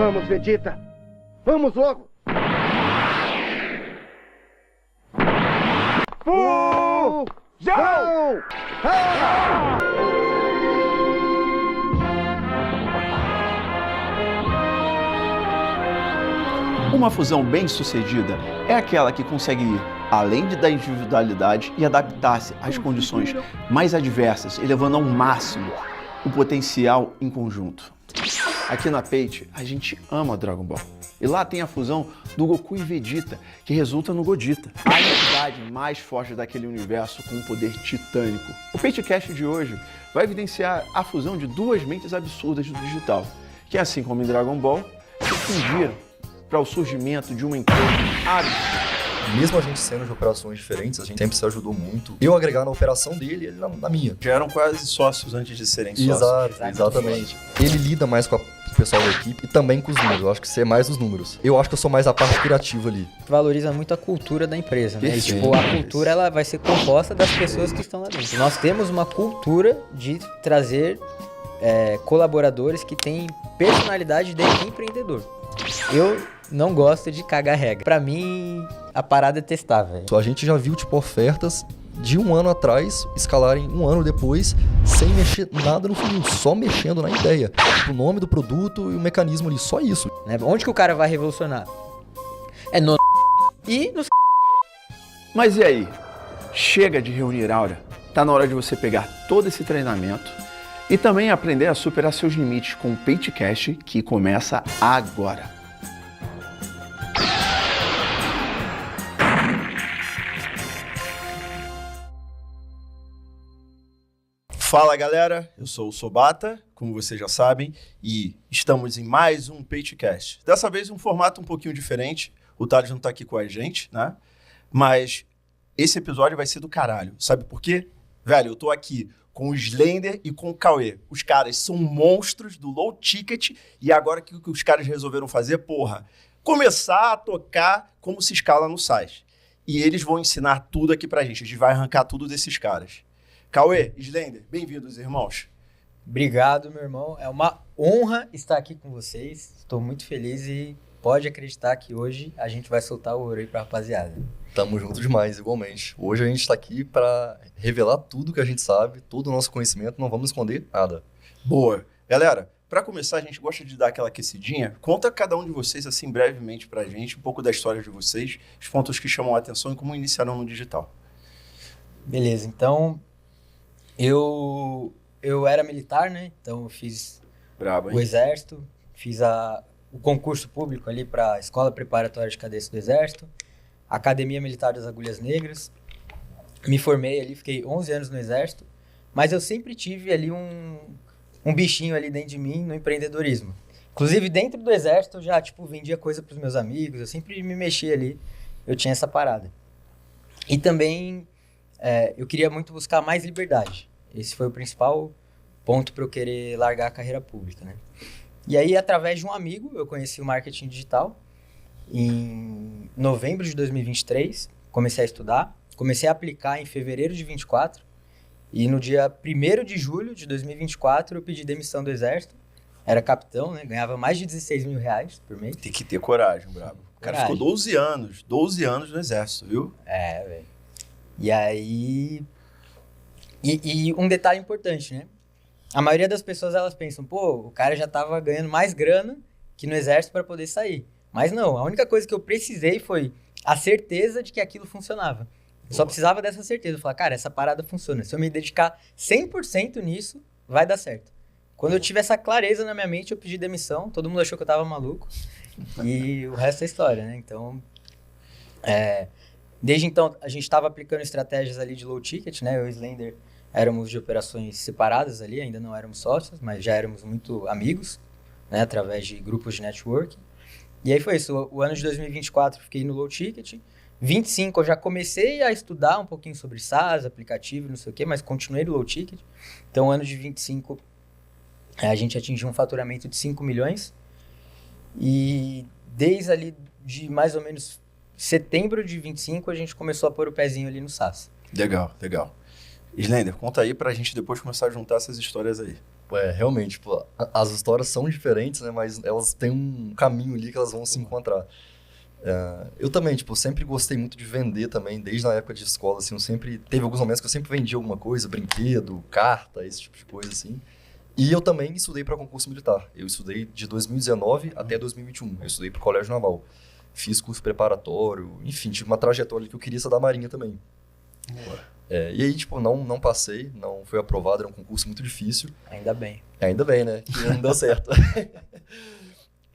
Vamos, Vegeta! Vamos logo! Fusão! Uma fusão bem-sucedida é aquela que consegue ir além da individualidade e adaptar-se às condições mais adversas, elevando ao máximo o potencial em conjunto. Aqui na Pate, a gente ama Dragon Ball. E lá tem a fusão do Goku e Vegeta, que resulta no Godita, a entidade mais forte daquele universo com um poder titânico. O PateCast de hoje vai evidenciar a fusão de duas mentes absurdas do digital, que assim como em Dragon Ball, se fundiram para o surgimento de uma empresa absurda. Mesmo a gente sendo de operações diferentes, a gente sempre se ajudou muito. Eu agregar na operação dele e ele na minha. Já eram quase sócios antes de serem sócios. Exatamente. Ele lida mais com o pessoal da equipe e também com os números. Eu acho que você é mais os números. Eu acho que eu sou mais a parte criativa ali. Valoriza muito a cultura da empresa, né? E, tipo, a cultura ela vai ser composta das pessoas que estão lá dentro. Nós temos uma cultura de trazer colaboradores que têm personalidade de empreendedor. Eu não gosto de cagar regra. Pra mim, a parada é testar, velho. A gente já viu, tipo, ofertas de um ano atrás escalarem um ano depois sem mexer nada no funil, só mexendo na ideia. Tipo, o nome do produto e o mecanismo ali, só isso. Né? Onde que o cara vai revolucionar? É no e nos... Mas e aí? Chega de reunir aura. Tá na hora de você pegar todo esse treinamento e também aprender a superar seus limites com o PateCast, que começa agora. Fala galera, eu sou o Sobata, como vocês já sabem, e estamos em mais um PateCast. Dessa vez um formato um pouquinho diferente, o Thales não tá aqui com a gente, né? Mas esse episódio vai ser do caralho, sabe por quê? Velho, eu tô aqui com o Slender e com o Cauê. Os caras são monstros do low ticket e agora que os caras resolveram fazer, porra, começar a tocar como se escala no site. E eles vão ensinar tudo aqui pra gente, a gente vai arrancar tudo desses caras. Cauê, Slender, bem-vindos, irmãos. Obrigado, meu irmão. É uma honra estar aqui com vocês. Estou muito feliz e pode acreditar que hoje a gente vai soltar o ouro aí pra rapaziada. Tamo junto demais, igualmente. Hoje a gente tá aqui pra revelar tudo que a gente sabe, todo o nosso conhecimento, não vamos esconder nada. Boa. Galera, pra começar, a gente gosta de dar aquela aquecidinha. Conta cada um de vocês, assim, brevemente pra gente, um pouco da história de vocês, os pontos que chamam a atenção e como iniciaram no digital. Beleza, então... Eu era militar, né? Então eu fiz Brabo, hein? o Exército, fiz o concurso público ali para a Escola Preparatória de Cadetes do Exército, Academia Militar das Agulhas Negras. Me formei ali, fiquei 11 anos no Exército, mas eu sempre tive ali um bichinho ali dentro de mim no empreendedorismo. Inclusive dentro do Exército eu já vendia coisa para os meus amigos, eu sempre me mexia ali, eu tinha essa parada. E também eu queria muito buscar mais liberdade. Esse foi o principal ponto para eu querer largar a carreira pública, né? E aí, através de um amigo, eu conheci o marketing digital. Em novembro de 2023, comecei a estudar. Comecei a aplicar em fevereiro de 2024. E no dia 1º de julho de 2024, eu pedi demissão do Exército. Era capitão, né? Ganhava mais de 16 mil reais por mês. Tem que ter coragem, brabo. O cara ficou 12 anos no Exército, viu? É, velho. E aí... E um detalhe importante, né? A maioria das pessoas, elas pensam, pô, o cara já tava ganhando mais grana que no Exército para poder sair. Mas não, a única coisa que eu precisei foi a certeza de que aquilo funcionava. Eu só precisava dessa certeza. Eu falei, cara, essa parada funciona. Se eu me dedicar 100% nisso, vai dar certo. Quando eu tive essa clareza na minha mente, eu pedi demissão. Todo mundo achou que eu tava maluco. E o resto é história, né? Então, desde então, a gente estava aplicando estratégias ali de low ticket, né? Eu e o Slender éramos de operações separadas ali, ainda não éramos sócios, mas já éramos muito amigos, né? Através de grupos de networking. E aí foi isso. O ano de 2024 eu fiquei no low ticket. 25 eu já comecei a estudar um pouquinho sobre SaaS, aplicativo, não sei o quê, mas continuei no low ticket. Então, o ano de 25 a gente atingiu um faturamento de 5 milhões. E desde ali de mais ou menos setembro de 25 a gente começou a pôr o pezinho ali no SaaS. Legal, legal. Slender, conta aí pra gente depois começar a juntar essas histórias aí. Realmente, tipo, as histórias são diferentes, né? Mas elas têm um caminho ali que elas vão se encontrar. Eu também, tipo, sempre gostei muito de vender também, desde a época de escola, assim, teve alguns momentos que eu sempre vendia alguma coisa, brinquedo, carta, esse tipo de coisa, assim. E eu também estudei para concurso militar. Eu estudei de 2019 até 2021. Eu estudei para o Colégio Naval. Fiz curso preparatório, enfim, tive uma trajetória que eu queria ser da Marinha também. E aí, tipo, não passei, não fui aprovado, era um concurso muito difícil. Ainda bem. Ainda bem, né? Que não deu certo.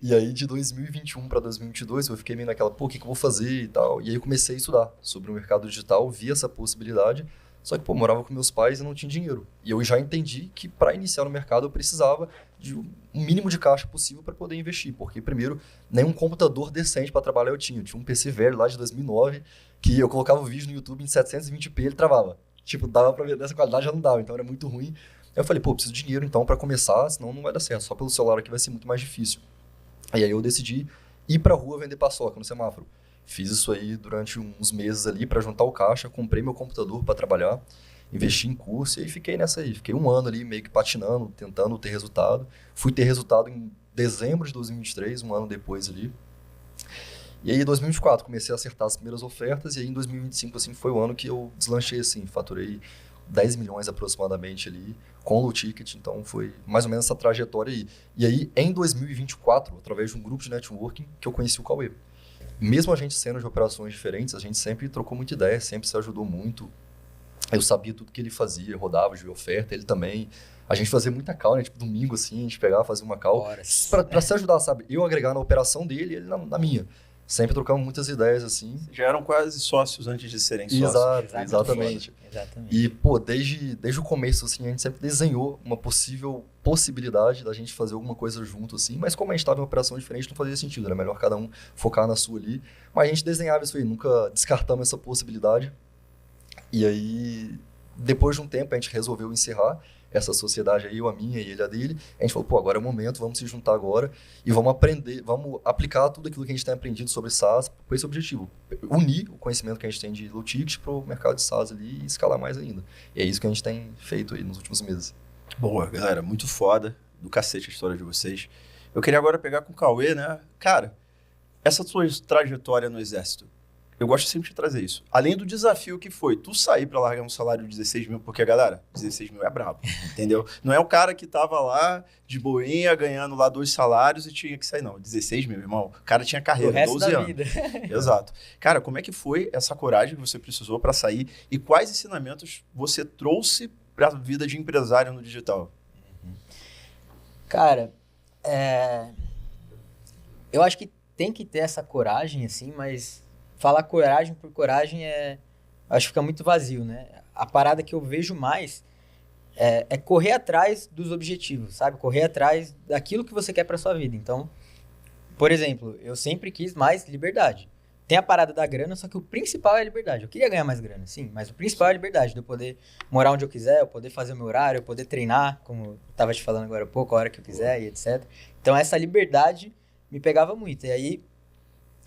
E aí, de 2021 para 2022, eu fiquei meio naquela, o que eu vou fazer e tal. E aí eu comecei a estudar sobre o mercado digital, vi essa possibilidade. Só que, morava com meus pais e não tinha dinheiro. E eu já entendi que para iniciar no mercado eu precisava de um mínimo de caixa possível para poder investir. Porque, primeiro, nenhum computador decente para trabalhar eu tinha. Eu tinha um PC velho lá de 2009, que eu colocava o vídeo no YouTube em 720p e ele travava. Tipo, dava para ver nessa qualidade, já não dava. Então era muito ruim. Aí eu falei, preciso de dinheiro então para começar, senão não vai dar certo. Só pelo celular aqui vai ser muito mais difícil. E aí eu decidi ir pra rua vender paçoca no semáforo. Fiz isso aí durante uns meses ali para juntar o caixa, comprei meu computador para trabalhar, investi em curso e aí fiquei nessa aí. Fiquei um ano ali meio que patinando, tentando ter resultado. Fui ter resultado em dezembro de 2023, um ano depois ali. E aí em 2024 comecei a acertar as primeiras ofertas e aí em 2025 assim, foi o ano que eu deslanchei assim, faturei 10 milhões aproximadamente ali com o low ticket, então foi mais ou menos essa trajetória aí. E aí em 2024, através de um grupo de networking, que eu conheci o Cauê. Mesmo a gente sendo de operações diferentes, a gente sempre trocou muita ideia, sempre se ajudou muito. Eu sabia tudo que ele fazia, rodava de oferta, ele também. A gente fazia muita call, né? Tipo, domingo assim, a gente pegava, fazia uma call pra se ajudar, sabe? Eu agregar na operação dele e ele na minha. Sempre trocamos muitas ideias, assim. Já eram quase sócios antes de serem sócios. Exatamente. E, desde o começo, assim, a gente sempre desenhou uma possível possibilidade da gente fazer alguma coisa junto, assim. Mas como a gente estava em uma operação diferente, não fazia sentido. Era melhor cada um focar na sua ali. Mas a gente desenhava isso aí, nunca descartamos essa possibilidade. E aí, depois de um tempo, a gente resolveu encerrar essa sociedade aí, eu a minha e ele a dele. A gente falou, agora é o momento, vamos se juntar agora e vamos aprender, vamos aplicar tudo aquilo que a gente tem aprendido sobre SaaS com esse objetivo. Unir o conhecimento que a gente tem de low ticket para o mercado de SaaS ali e escalar mais ainda. E é isso que a gente tem feito aí nos últimos meses. Boa, galera, muito foda, do cacete a história de vocês. Eu queria agora pegar com o Cauê, né? Cara, essa sua trajetória no Exército, eu gosto sempre de trazer isso. Além do desafio que foi tu sair pra largar um salário de 16 mil, porque, galera, 16 mil é brabo, entendeu? Não é o cara que tava lá de boinha, ganhando lá 2 salários e tinha que sair, não. 16 mil, irmão. O cara tinha carreira, 12 anos. Vida. Exato. Cara, como é que foi essa coragem que você precisou pra sair e quais ensinamentos você trouxe pra vida de empresário no digital? Cara, eu acho que tem que ter essa coragem, assim, mas falar coragem por coragem acho que fica muito vazio, né? A parada que eu vejo mais é correr atrás dos objetivos, sabe? Correr atrás daquilo que você quer pra sua vida. Então, por exemplo, eu sempre quis mais liberdade. Tem a parada da grana, só que o principal é a liberdade. Eu queria ganhar mais grana, sim, mas o principal é a liberdade, de eu poder morar onde eu quiser, eu poder fazer o meu horário, eu poder treinar, como eu tava te falando agora há pouco, a hora que eu quiser e etc. Então, essa liberdade me pegava muito. E aí,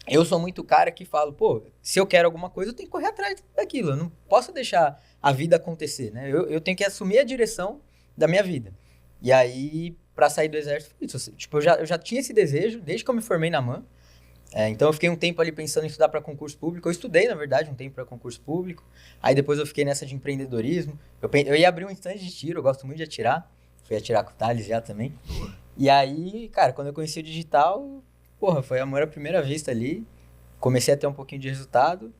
eu sou muito cara que falo, se eu quero alguma coisa, eu tenho que correr atrás daquilo. Eu não posso deixar a vida acontecer, né? Eu tenho que assumir a direção da minha vida. E aí, pra sair do exército, tipo, eu já tinha esse desejo desde que eu me formei na MAN. Então, eu fiquei um tempo ali pensando em estudar para concurso público. Eu estudei, na verdade, um tempo para concurso público. Aí, depois eu fiquei nessa de empreendedorismo. Eu ia abrir um stand de tiro, eu gosto muito de atirar. Fui atirar com o Thales já também. E aí, cara, quando eu conheci o digital... foi amor à primeira vista ali, comecei a ter um pouquinho de resultado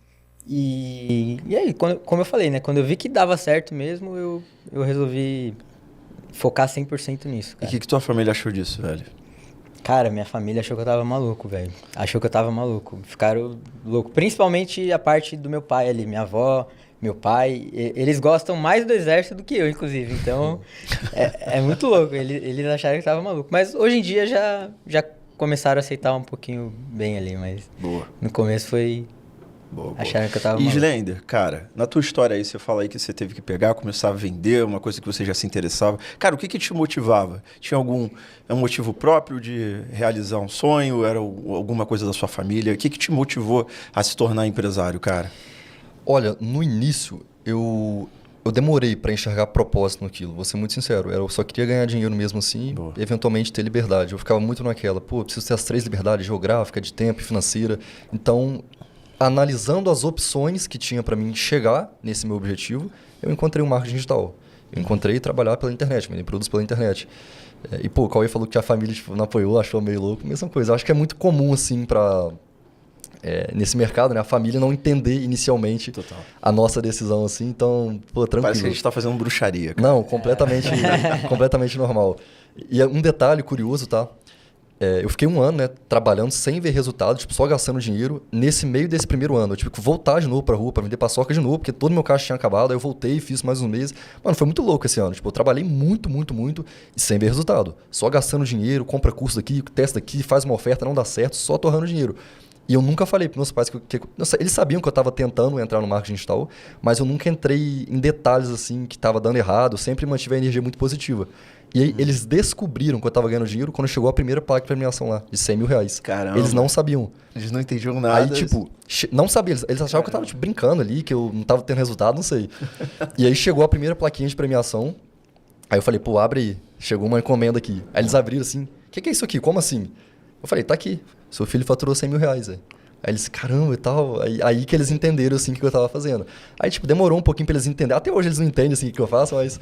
e aí, como eu falei, né, quando eu vi que dava certo mesmo, eu resolvi focar 100% nisso, cara. E o que tua família achou disso, velho? Cara, minha família achou que eu tava maluco, velho. Achou que eu tava maluco, ficaram loucos, principalmente a parte do meu pai ali, minha avó, meu pai, eles gostam mais do exército do que eu, inclusive, então é muito louco, eles acharam que eu tava maluco, mas hoje em dia já começaram a aceitar um pouquinho bem ali, mas no começo foi... Acharam que eu tava maluco. E Slender, cara, na tua história aí, você fala aí que você teve que pegar, começar a vender, uma coisa que você já se interessava. Cara, o que te motivava? Tinha um motivo próprio de realizar um sonho? Era alguma coisa da sua família? O que te motivou a se tornar empresário, cara? Olha, no início, eu eu demorei pra enxergar propósito naquilo, vou ser muito sincero. Eu só queria ganhar dinheiro mesmo assim Boa. e eventualmente ter liberdade. Eu ficava muito naquela, pô, preciso ter as 3 liberdades, geográfica, de tempo e financeira. Então, analisando as opções que tinha pra mim chegar nesse meu objetivo, eu encontrei o marketing digital. Eu encontrei trabalhar pela internet, vender produtos pela internet. E, pô, o Cauê falou que a família tipo, não apoiou, achou meio louco. Mesma coisa. Eu acho que é muito comum, assim, nesse mercado, né? A família não entender inicialmente Total. a nossa decisão, assim. Então, pô, tranquilo. Parece que a gente tá fazendo bruxaria, cara. Não, completamente normal. E um detalhe curioso, tá? Eu fiquei 1 ano, né, trabalhando sem ver resultado, tipo, só gastando dinheiro. Nesse meio desse primeiro ano, eu tive que voltar de novo pra rua pra vender paçoca de novo, porque todo meu caixa tinha acabado. Aí eu voltei e fiz mais um mês. Mano, foi muito louco esse ano. Tipo, eu trabalhei muito e sem ver resultado. Só gastando dinheiro, compra curso aqui, testa aqui, faz uma oferta, não dá certo, só torrando dinheiro. E eu nunca falei para meus pais eles sabiam que eu estava tentando entrar no marketing digital, mas eu nunca entrei em detalhes assim que estava dando errado, eu sempre mantive a energia muito positiva. E aí eles descobriram que eu estava ganhando dinheiro quando chegou a primeira placa de premiação lá, de 100 mil reais. Caramba. Eles não sabiam. Eles não entendiam nada. Aí, tipo, não sabiam. Eles achavam que eu tava tipo, brincando ali, que eu não tava tendo resultado, não sei. E aí chegou a primeira plaquinha de premiação. Aí eu falei, pô, abre aí. Chegou uma encomenda aqui. Aí eles abriram assim, o que é isso aqui? Como assim? Eu falei, tá aqui. Seu filho faturou 100 mil reais, velho. Aí eles, caramba e tal. Aí que eles entenderam, assim, o que eu tava fazendo. Aí, tipo, demorou um pouquinho pra eles entenderem. Até hoje eles não entendem, assim, o que eu faço, mas...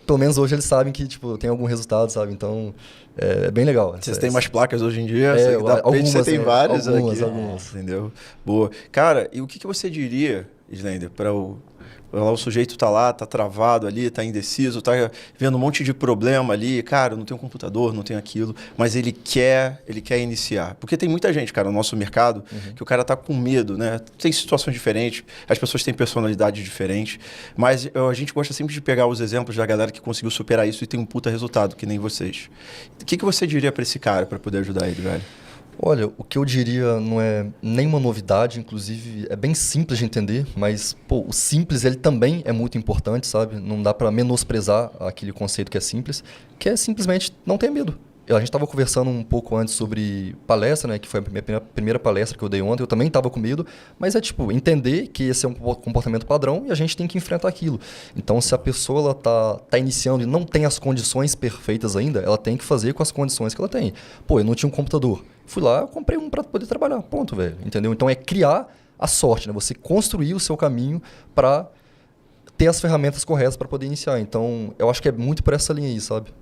pelo menos hoje eles sabem que, tipo, tem algum resultado, sabe? Então, é bem legal. Vocês têm mais placas hoje em dia? Algumas, você tem várias algumas, aqui. Algumas. Entendeu? Boa. Cara, e o que você diria, Slender, para o sujeito tá lá, tá travado ali, tá indeciso, tá vendo um monte de problema ali, cara, não tem um computador, não tem aquilo, mas ele quer iniciar. Porque tem muita gente, cara, no nosso mercado, que o cara tá com medo, né? Tem situações diferentes, as pessoas têm personalidades diferentes, mas a gente gosta sempre de pegar os exemplos da galera que conseguiu superar isso e tem um puta resultado, que nem vocês. O que você diria para esse cara, para poder ajudar ele, velho? Olha, o que eu diria não é nenhuma novidade, inclusive é bem simples de entender, mas pô, o simples ele também é muito importante, sabe? Não dá para menosprezar aquele conceito que é simples, que é simplesmente não ter medo. A gente estava conversando um pouco antes sobre palestra, né? Que foi a minha primeira palestra que eu dei ontem. Eu também estava com medo, mas é tipo, entender que esse é um comportamento padrão e a gente tem que enfrentar aquilo. Então, se a pessoa ela tá iniciando e não tem as condições perfeitas ainda, ela tem que fazer com as condições que ela tem. Pô, eu não tinha um computador. Fui lá, eu comprei um para poder trabalhar. Ponto, velho. Entendeu? Então, é criar a sorte, né? Você construir o seu caminho para ter as ferramentas corretas para poder iniciar. Então, eu acho que é muito por essa linha aí, sabe?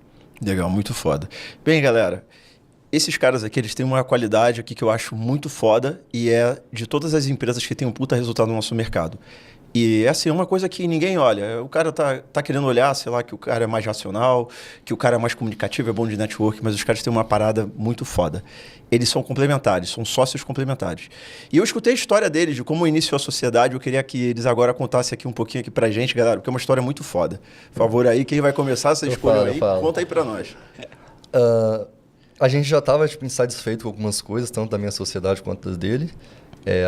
Legal, muito foda. Bem, galera, esses caras aqui, eles têm uma qualidade aqui que eu acho muito foda e é de todas as empresas que têm um puta resultado no nosso mercado. E essa é uma coisa que ninguém olha. O cara tá querendo olhar, sei lá, que o cara é mais racional, que o cara é mais comunicativo, é bom de network, mas os caras têm uma parada muito foda. Eles são complementares, são sócios complementares. E eu escutei a história deles, de como iniciou a sociedade. Eu queria que eles agora contassem aqui um pouquinho aqui pra gente, galera, porque é uma história muito foda. Por favor, aí, quem vai começar, vocês escolham aí. Conta aí pra nós. A gente já estava tipo, insatisfeito com algumas coisas, tanto da minha sociedade quanto das dele.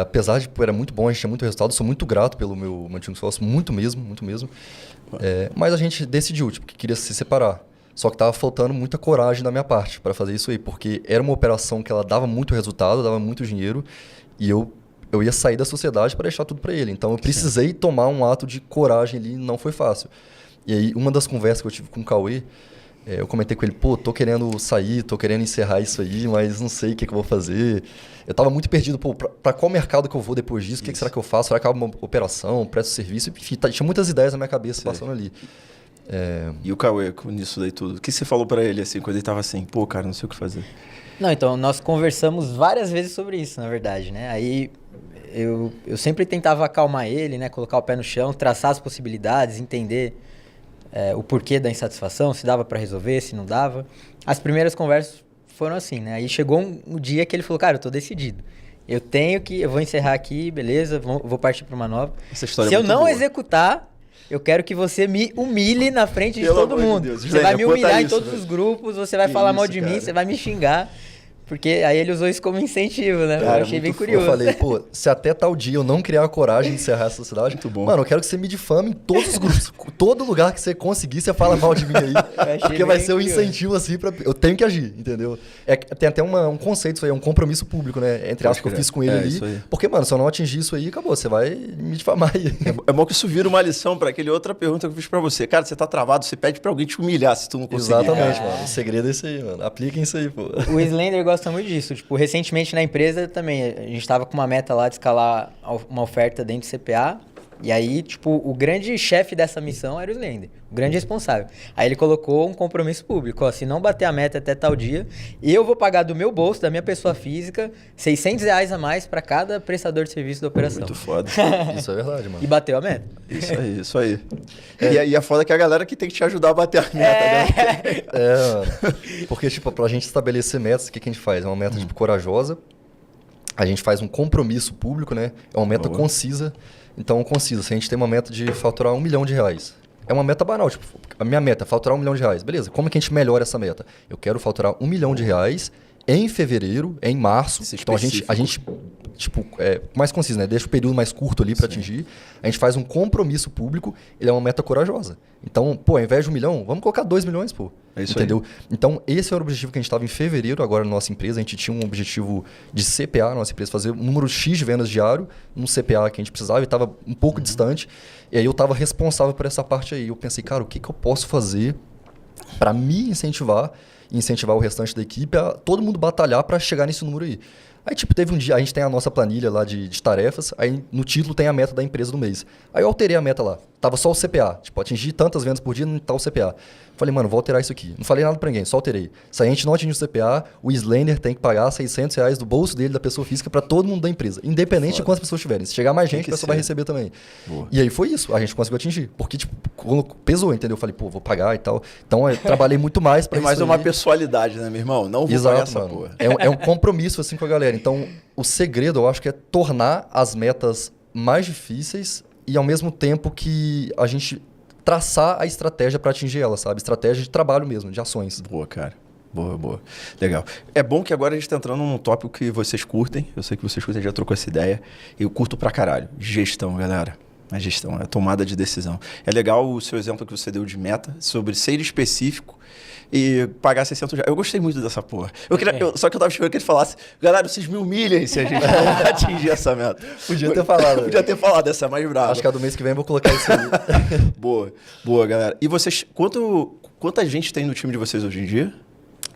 Apesar de era muito bom, a gente tinha muito resultado, sou muito grato pelo meu antigo sócio, muito mesmo. Mas a gente decidiu, tipo, que queria se separar. Só que estava faltando muita coragem da minha parte para fazer isso aí, porque era uma operação que ela dava muito resultado, dava muito dinheiro, e eu ia sair da sociedade para deixar tudo para ele. Então eu precisei tomar um ato de coragem ali, não foi fácil. E aí, uma das conversas que eu tive com o Cauê, eu comentei com ele, pô, tô querendo sair, tô querendo encerrar isso aí, mas não sei o que eu vou fazer. Eu tava muito perdido, pô, pra qual mercado que eu vou depois disso? O que será que eu faço? Será que é uma operação, presto serviço? Enfim, tinha muitas ideias na minha cabeça passando ali. E o Cauê, nisso daí tudo? O que você falou pra ele, assim, quando ele tava assim, pô, cara, não sei o que fazer? Não, então, nós conversamos várias vezes sobre isso, na verdade, né? Aí eu sempre tentava acalmar ele, né? Colocar o pé no chão, traçar as possibilidades, entender o porquê da insatisfação, se dava pra resolver, se não dava. As primeiras conversas foram assim, né? Aí chegou um dia que ele falou, cara, eu tô decidido. Eu vou encerrar aqui, beleza, vou partir pra uma nova. Essa história se é eu muito não boa. executar, eu quero que você me humilhe na frente de Pelo todo amor de mundo. Deus, Você vai me humilhar em isso, todos velho. os grupos, você vai Que falar mal isso, de cara. mim, você vai me xingar. Porque aí ele usou isso como incentivo, né? Cara, eu achei bem muito curioso. Eu falei, pô, se até tal dia eu não criar a coragem de encerrar essa sociedade, Muito bom. mano, eu quero que você me difame em todos os grupos. Todo lugar que você conseguir, você fala mal de mim aí. achei Porque vai bem ser um curioso. incentivo, assim, pra... Eu tenho que agir, entendeu? Tem até um conceito isso aí, um compromisso público, né? Entre aspas, que eu fiz com ele ali. Isso aí. Porque, mano, se eu não atingir isso aí, acabou. Você vai me difamar aí. É bom que isso vira uma lição pra aquele outra pergunta que eu fiz pra você. Cara, você tá travado, você pede pra alguém te humilhar se tu não conseguir. Exatamente, mano. O segredo é isso aí, mano. Apliquem isso aí, pô. O Slender gosta muito disso. Tipo, recentemente na empresa também, a gente tava com uma meta lá de escalar uma oferta dentro do CPA. E aí, tipo, o grande chefe dessa missão era o Slender, o grande responsável. Aí ele colocou um compromisso público, ó, se não bater a meta até tal dia, eu vou pagar do meu bolso, da minha pessoa física, R$600 a mais para cada prestador de serviço da operação. Muito foda. Isso é verdade, mano. E bateu a meta. Isso aí. E é foda que a galera que tem que te ajudar a bater a meta, né? Mano. Porque, tipo, pra gente estabelecer metas, o que a gente faz? É uma meta, tipo, corajosa. A gente faz um compromisso público, né? É uma meta Boa. concisa. Então, concisa. Se a gente tem uma meta de faturar R$1 milhão, é uma meta banal. Tipo, a minha meta é faturar R$1 milhão. Beleza, como é que a gente melhora essa meta? Eu quero faturar R$1 milhão em fevereiro, em março. Isso é Então, a gente tipo, mais conciso, né? Deixa o período mais curto ali para atingir. A gente faz um compromisso público, ele é uma meta corajosa. Então, pô, ao invés de R$1 milhão, vamos colocar R$2 milhões, pô. É isso entendeu? Então, esse era o objetivo que a gente estava em fevereiro, agora na nossa empresa. A gente tinha um objetivo de CPA na nossa empresa, fazer um número X de vendas diário, um CPA que a gente precisava e estava um pouco distante. E aí eu estava responsável por essa parte aí. Eu pensei, cara, o que eu posso fazer para me incentivar e incentivar o restante da equipe a todo mundo batalhar para chegar nesse número aí. Aí, tipo, teve um dia, a gente tem a nossa planilha lá de tarefas, aí no título tem a meta da empresa do mês. Aí eu alterei a meta lá. Tava só o CPA. Tipo, atingir tantas vendas por dia, não tá o CPA. Falei, mano, vou alterar isso aqui. Não falei nada pra ninguém, só alterei. Se a gente não atingir o CPA, o Slender tem que pagar R$600 do bolso dele, da pessoa física, pra todo mundo da empresa. Independente de quantas pessoas tiverem. Se chegar mais gente, a pessoa vai receber também. Boa. E aí foi isso. A gente conseguiu atingir. Porque, tipo, pesou, entendeu? Eu falei, pô, vou pagar e tal. Então, eu trabalhei muito mais pra Tem mais isso uma aí. pessoalidade, né, meu irmão? Não vou pagar essa mano. porra. É um compromisso assim com a galera. Então, o segredo, eu acho que é tornar as metas mais difíceis e ao mesmo tempo que a gente traçar a estratégia para atingir ela, sabe? Estratégia de trabalho mesmo, de ações. Boa, cara. Boa. Legal. É bom que agora a gente tá entrando num tópico que vocês curtem. Eu sei que vocês curtem, já trocou essa ideia. Eu curto pra caralho. Gestão, galera. A gestão, a tomada de decisão. É legal o seu exemplo que você deu de meta, sobre ser específico e pagar R$600. Eu gostei muito dessa porra. Só que eu tava esperando que ele falasse, galera, vocês me humilhem se a gente não atingir essa meta. Podia ter falado. Podia ter falado, essa é mais brava. Acho que a do mês que vem eu vou colocar isso aí. Boa, galera. E vocês, quanta gente tem no time de vocês hoje em dia?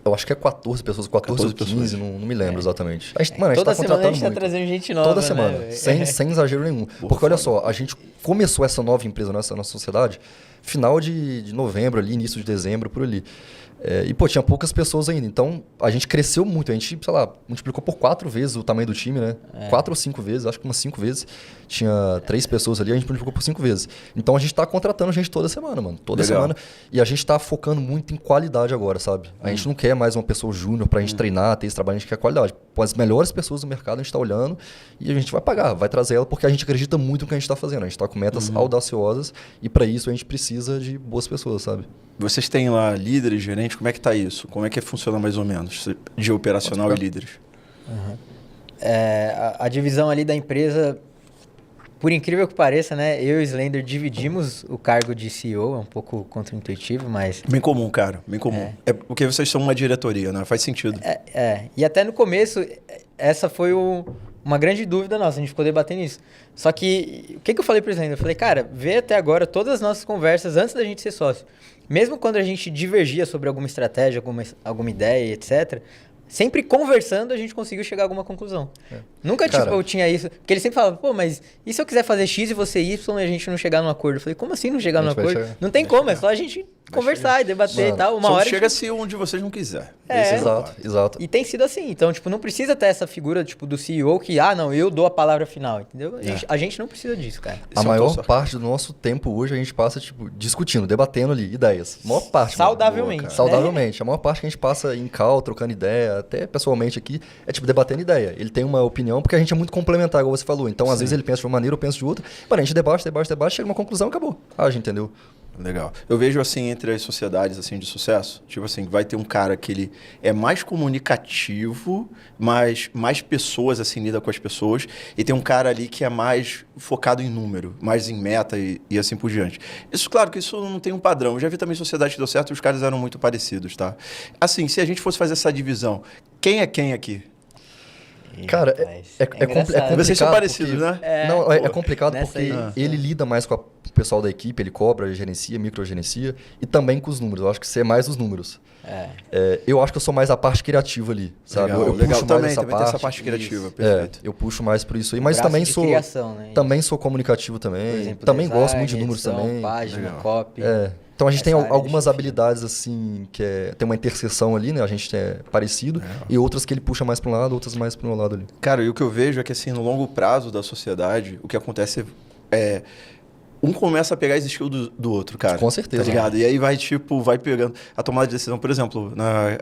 Eu acho que é 14 pessoas, 14 ou 15, não me lembro exatamente. A gente, mano, a gente Toda tá semana a contratando gente tá muito. trazendo gente nova, Toda semana, né? sem exagero nenhum. Porque olha só, a gente começou essa nova empresa, nossa sociedade, final de novembro ali, início de dezembro, por ali. E, pô, tinha poucas pessoas ainda. Então, a gente cresceu muito. A gente, sei lá, multiplicou por 4 vezes o tamanho do time, né? 4 ou 5 vezes, acho que umas 5 vezes. Tinha 3 pessoas ali, a gente multiplicou por 5 vezes. Então, a gente tá contratando gente toda semana, mano. Toda Legal. semana. E a gente tá focando muito em qualidade agora, sabe? A gente não quer mais uma pessoa júnior pra gente treinar, ter esse trabalho, a gente quer qualidade. Pô, as melhores pessoas do mercado a gente tá olhando e a gente vai pagar, vai trazer ela, porque a gente acredita muito no que a gente tá fazendo. A gente tá com metas audaciosas e pra isso a gente precisa de boas pessoas, sabe? Vocês têm lá líderes, gerentes, como é que tá isso? Como é que funciona mais ou menos, de operacional e líderes? A divisão ali da empresa, por incrível que pareça, né? Eu e o Slender dividimos o cargo de CEO, é um pouco contraintuitivo, mas... Bem comum, cara, bem comum. É porque vocês são uma diretoria, né? Faz sentido. E até no começo, essa foi uma grande dúvida nossa, a gente ficou debatendo isso. Só que, o que eu falei pro Slender? Eu falei, cara, vê até agora todas as nossas conversas antes da gente ser sócio. Mesmo quando a gente divergia sobre alguma estratégia, alguma ideia, etc., sempre conversando a gente conseguiu chegar a alguma conclusão. Nunca, Cara, tipo, eu tinha isso... Porque ele sempre falava, pô, mas e se eu quiser fazer X e você Y e a gente não chegar num acordo? Eu falei, como assim não chegar A num gente vai acordo? chegar. Não tem como, é só a gente conversar e debater Mano, e tal. Uma Só hora chega se um de vocês não quiser. Esse é o ponto. Exato. E tem sido assim. Então, tipo, não precisa ter essa figura, tipo, do CEO que, não, eu dou a palavra final, entendeu? A gente não precisa disso, cara. Isso é A um maior torço. parte do nosso tempo hoje a gente passa, tipo, discutindo, debatendo ali, ideias. A maior parte. Saudavelmente. Mano. Saudavelmente. A maior parte que a gente passa em call, trocando ideia, até pessoalmente aqui, é tipo, debatendo ideia. Ele tem uma opinião, porque a gente é muito complementar, igual você falou. Então, às vezes ele pensa de uma maneira, eu penso de outra. Mano, a gente debate, chega a uma conclusão e acabou. Entendeu? Legal. Eu vejo assim entre as sociedades assim de sucesso, tipo assim, vai ter um cara que ele é mais comunicativo, mais pessoas assim lida com as pessoas, e tem um cara ali que é mais focado em número, mais em meta e assim por diante. Isso, claro que isso não tem um padrão. Eu já vi também sociedade que deu certo e os caras eram muito parecidos, tá? Assim, se a gente fosse fazer essa divisão, quem é quem aqui? Cara, é complicado. Vocês são parecidos, né? É complicado nessa porque aí. ele lida mais com o pessoal da equipe, ele cobra, gerencia, microgerencia e também com os números. Eu acho que você é mais os números. Eu acho que eu sou mais a parte criativa ali, sabe? Legal, eu legal. puxo mais Também tem essa parte criativa, perfeito. eu puxo mais por isso aí, mas Braço também de sou criação, né? também sou comunicativo Por também. exemplo, Também design, gosto muito de números edição, também. página, Legal. copy. Então a gente tem Essa área algumas deixa eu habilidades assim que tem uma interseção ali, né? A gente é parecido e outras que ele puxa mais para um lado, outras mais para o lado ali. Cara, e o que eu vejo é que assim, no longo prazo da sociedade, o que acontece é um começa a pegar as skills do outro, cara. Com certeza. Tá ligado? E aí vai pegando a tomada de decisão. Por exemplo,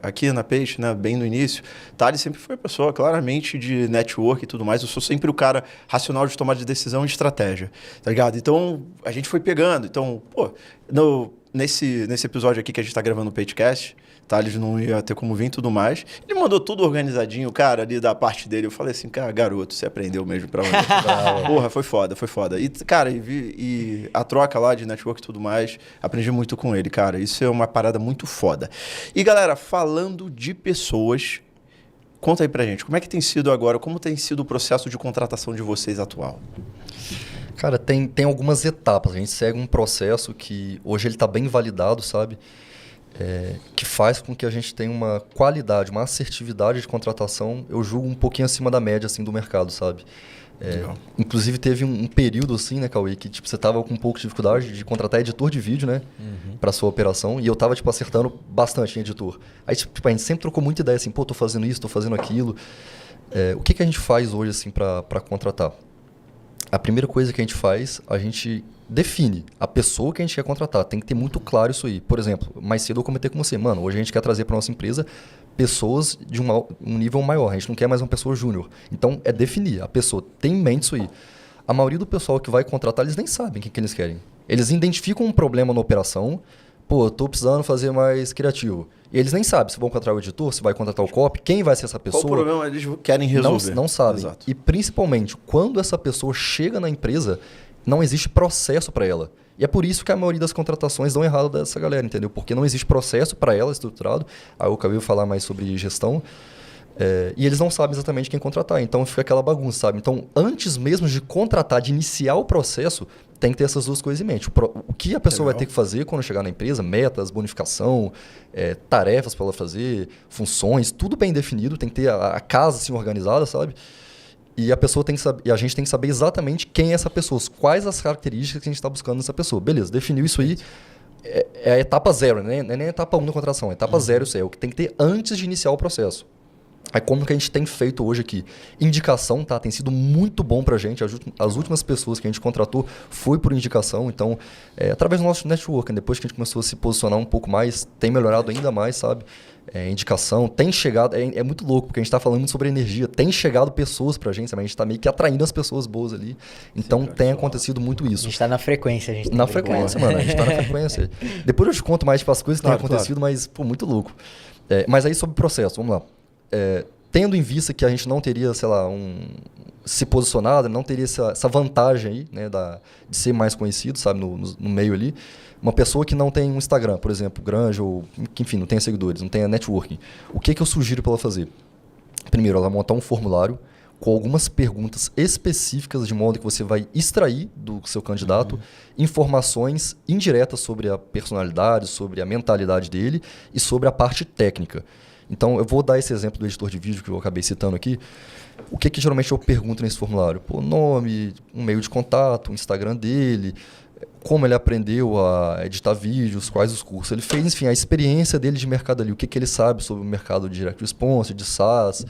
aqui na Peixe, né, bem no início, Thales sempre foi uma pessoa claramente de network e tudo mais. Eu sou sempre o cara racional de tomada de decisão e de estratégia, tá ligado? Então, a gente foi pegando. Então, pô, nesse episódio aqui que a gente tá gravando o Pagecast, Thales não ia ter como vir e tudo mais. Ele mandou tudo organizadinho, cara, ali da parte dele. Eu falei assim, cara, garoto, você aprendeu mesmo pra onde? Porra, foi foda, foi foda. E, cara, e a troca lá de network e tudo mais, aprendi muito com ele, cara. Isso é uma parada muito foda. E, galera, falando de pessoas, conta aí pra gente, como é que tem sido agora, como tem sido o processo de contratação de vocês atual? Cara, tem algumas etapas. A gente segue um processo que hoje ele está bem validado, sabe? Que faz com que a gente tenha uma qualidade, uma assertividade de contratação, eu julgo um pouquinho acima da média assim, do mercado, sabe? Inclusive teve um período assim, né, Cauê, que tipo, você tava com um pouco de dificuldade de contratar editor de vídeo, né, para sua operação, e eu tava tipo, acertando bastante em editor. Aí tipo, a gente sempre trocou muita ideia assim, pô, tô fazendo isso, tô fazendo aquilo. O que a gente faz hoje assim para contratar? A primeira coisa que a gente define a pessoa que a gente quer contratar. Tem que ter muito claro isso aí. Por exemplo, mais cedo eu comentei com você, mano, hoje a gente quer trazer para nossa empresa pessoas de um nível maior. A gente não quer mais uma pessoa júnior. Então, é definir. A pessoa tem em mente isso aí. A maioria do pessoal que vai contratar, eles nem sabem o que eles querem. Eles identificam um problema na operação. Pô, eu tô precisando fazer mais criativo. E eles nem sabem se vão contratar o editor, se vai contratar o copy, quem vai ser essa pessoa. Qual o problema eles querem resolver? Não sabem. Exato. E principalmente, quando essa pessoa chega na empresa, não existe processo para ela. E é por isso que a maioria das contratações dão errado dessa galera, entendeu? Porque não existe processo para ela estruturado. Aí eu acabei de falar mais sobre gestão. E eles não sabem exatamente quem contratar. Então fica aquela bagunça, sabe? Então, antes mesmo de contratar, de iniciar o processo, tem que ter essas duas coisas em mente. O que a pessoa vai ter que fazer quando chegar na empresa, metas, bonificação, tarefas para ela fazer, funções, tudo bem definido, tem que ter a casa assim organizada, sabe? E a pessoa tem que saber, e a gente tem que saber exatamente quem é essa pessoa, quais as características que a gente está buscando nessa pessoa. Beleza, definiu isso aí, é a etapa zero, né? Não é nem a etapa 1 da contratação, é a etapa zero, isso é o que tem que ter antes de iniciar o processo. Aí como que a gente tem feito hoje aqui? Indicação, tá? Tem sido muito bom pra gente. As últimas pessoas que a gente contratou foi por indicação. Então, através do nosso network, depois que a gente começou a se posicionar um pouco mais, tem melhorado ainda mais, sabe? Indicação, tem chegado... É muito louco, porque a gente tá falando muito sobre energia. Tem chegado pessoas pra gente, sabe? A gente tá meio que atraindo as pessoas boas ali. Então, tem acontecido muito isso. A gente tá na frequência. Na frequência, mano. A gente tá na frequência. Depois eu te conto mais tipo, as coisas que têm acontecido, mas, pô, muito louco. Mas aí, sobre o processo, vamos lá. Tendo em vista que a gente não teria, sei lá, se posicionado, não teria essa vantagem aí, né, de ser mais conhecido, sabe, no meio ali. Uma pessoa que não tem um Instagram, por exemplo, grande, ou que, enfim, não tenha seguidores, não tenha networking. O que eu sugiro para ela fazer? Primeiro, ela montar um formulário com algumas perguntas específicas, de modo que você vai extrair do seu candidato informações indiretas sobre a personalidade, sobre a mentalidade dele e sobre a parte técnica. Então, eu vou dar esse exemplo do editor de vídeo que eu acabei citando aqui. O que geralmente eu pergunto nesse formulário? Pô, nome, um meio de contato, o Instagram dele, como ele aprendeu a editar vídeos, quais os cursos ele fez, enfim, a experiência dele de mercado ali, o que ele sabe sobre o mercado de direct response, de SaaS,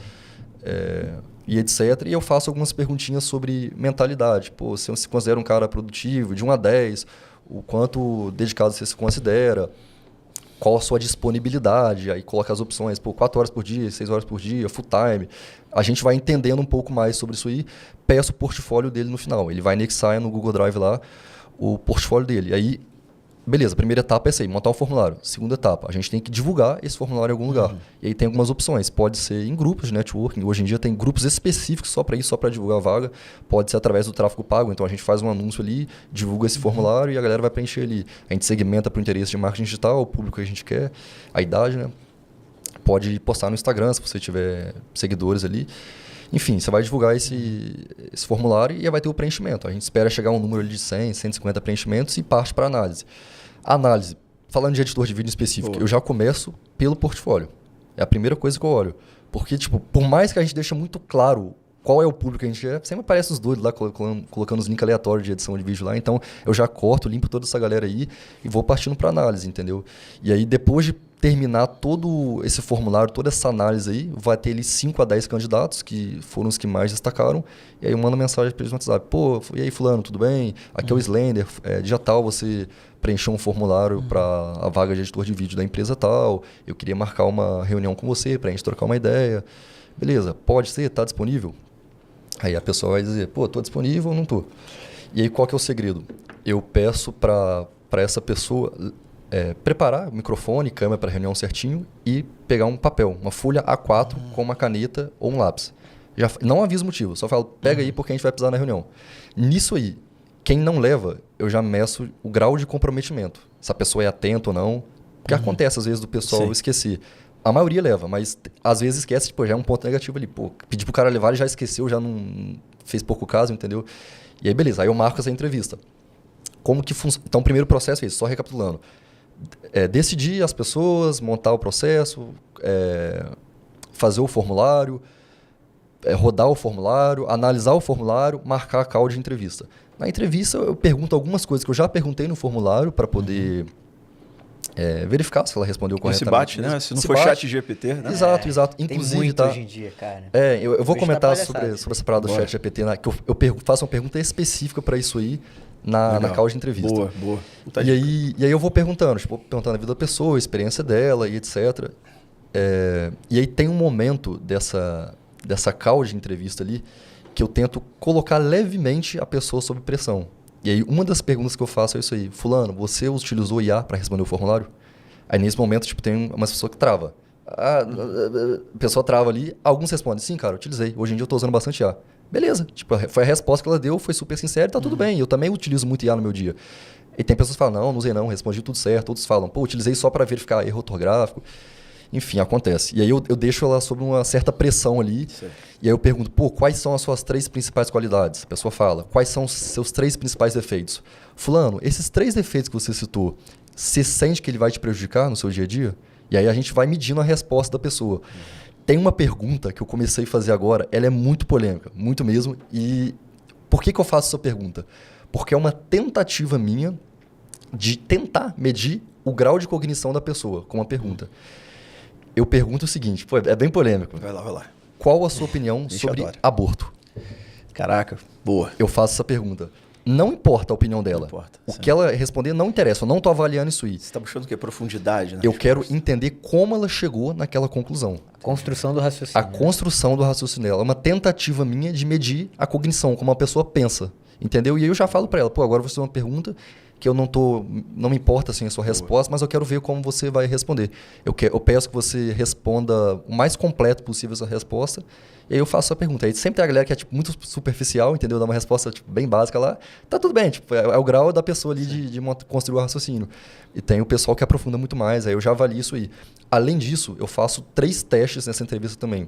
e etc. E eu faço algumas perguntinhas sobre mentalidade. Pô, se você se considera um cara produtivo, de 1 a 10, o quanto dedicado você se considera, qual a sua disponibilidade, aí coloca as opções, 4 horas por dia, 6 horas por dia, full time. A gente vai entendendo um pouco mais sobre isso aí, peço o portfólio dele no final. Ele vai anexar no Google Drive lá o portfólio dele. Aí, beleza, primeira etapa é essa aí, montar um formulário. Segunda etapa, a gente tem que divulgar esse formulário em algum lugar. E aí tem algumas opções. Pode ser em grupos de networking. Hoje em dia tem grupos específicos só para isso, só para divulgar a vaga. Pode ser através do tráfego pago. Então a gente faz um anúncio ali, divulga esse formulário e a galera vai preencher ali. A gente segmenta para o interesse de marketing digital, o público que a gente quer, a idade, né? Pode postar no Instagram se você tiver seguidores ali. Enfim, você vai divulgar esse formulário e aí vai ter o preenchimento. A gente espera chegar a um número de 100, 150 preenchimentos e parte para análise. Análise, falando de editor de vídeo específico, eu já começo pelo portfólio. É a primeira coisa que eu olho. Porque, tipo, por mais que a gente deixe muito claro qual é o público que a gente é, sempre aparece os doidos lá colocando os links aleatórios de edição de vídeo lá. Então, eu já corto, limpo toda essa galera aí e vou partindo para análise, entendeu? E aí, depois de terminar todo esse formulário, toda essa análise aí, vai ter ali 5 a 10 candidatos, que foram os que mais destacaram, e aí eu mando mensagem para eles no WhatsApp, pô, e aí fulano, tudo bem? Aqui é o Slender, dia tal você preencheu um formulário para a vaga de editor de vídeo da empresa tal, eu queria marcar uma reunião com você para a gente trocar uma ideia. Beleza, pode ser, tá disponível? Aí a pessoa vai dizer, pô, tô disponível ou não tô? E aí qual que é o segredo? Eu peço para essa pessoa preparar o microfone, câmera para a reunião certinho e pegar um papel, uma folha A4 com uma caneta ou um lápis. Já, não aviso o motivo, só falo, pega aí porque a gente vai precisar na reunião. Nisso aí, quem não leva, eu já meço o grau de comprometimento. Se a pessoa é atenta ou não. Porque acontece às vezes do pessoal esquecer. A maioria leva, mas às vezes esquece, tipo, já é um ponto negativo ali. Pô, pedir pro cara levar, ele já esqueceu, já não fez pouco caso, entendeu? E aí, beleza, aí eu marco essa entrevista. Como que funciona? Então, o primeiro processo é isso, só recapitulando. Decidir as pessoas, montar o processo, fazer o formulário, rodar o formulário, analisar o formulário, marcar a call de entrevista. Na entrevista, eu pergunto algumas coisas que eu já perguntei no formulário para poder verificar se ela respondeu corretamente. Se bate, né? Se não for chat GPT, né? Exato, exato. Inclusive, tem muito tá? hoje em dia, cara. Eu vou Hoje comentar tá sobre essa parada do chat GPT, né? Que eu faço uma pergunta específica para isso aí na call de entrevista. Boa. E aí eu vou perguntando, perguntando a vida da pessoa, a experiência dela e etc. E aí tem um momento dessa call de entrevista ali que eu tento colocar levemente a pessoa sob pressão. E aí uma das perguntas que eu faço é isso aí. Fulano, você utilizou IA para responder o formulário? Aí nesse momento, tem uma pessoa que trava. A pessoa trava ali, alguns respondem, sim, cara, eu utilizei. Hoje em dia eu estou usando bastante IA. Beleza, foi a resposta que ela deu, foi super sincera e tá tudo bem. Eu também utilizo muito IA no meu dia. E tem pessoas que falam, não usei não, respondi tudo certo. Outros falam, pô, utilizei só para verificar erro ortográfico. Enfim, acontece. E aí eu deixo ela sob uma certa pressão ali. Certo. E aí eu pergunto, pô, quais são as suas 3 principais qualidades? A pessoa fala, quais são os seus 3 principais defeitos? Fulano, esses 3 defeitos que você citou, você sente que ele vai te prejudicar no seu dia a dia? E aí a gente vai medindo a resposta da pessoa. Tem uma pergunta que eu comecei a fazer agora, ela é muito polêmica, muito mesmo. E por que eu faço essa pergunta? Porque é uma tentativa minha de tentar medir o grau de cognição da pessoa com uma pergunta. Eu pergunto o seguinte, é bem polêmico. Vai lá. Qual a sua opinião sobre aborto? Caraca, boa. Eu faço essa pergunta. Não importa a opinião dela. O que ela responder não interessa. Eu não estou avaliando isso aí. Você está buscando o quê? Profundidade, né? Eu quero entender como ela chegou naquela conclusão. A construção do raciocínio. A construção do raciocínio dela. É uma tentativa minha de medir a cognição, como a pessoa pensa. Entendeu? E aí eu já falo para ela, pô, agora você tem uma pergunta que eu não me importa assim, a sua resposta, mas eu quero ver como você vai responder. Eu peço que você responda o mais completo possível essa resposta, e aí eu faço a pergunta. Aí sempre tem a galera que é muito superficial, entendeu? Dá uma resposta bem básica lá, tá tudo bem, é o grau da pessoa ali de construir o raciocínio. E tem o pessoal que aprofunda muito mais, aí eu já avalio isso aí. Além disso, eu faço 3 testes nessa entrevista também.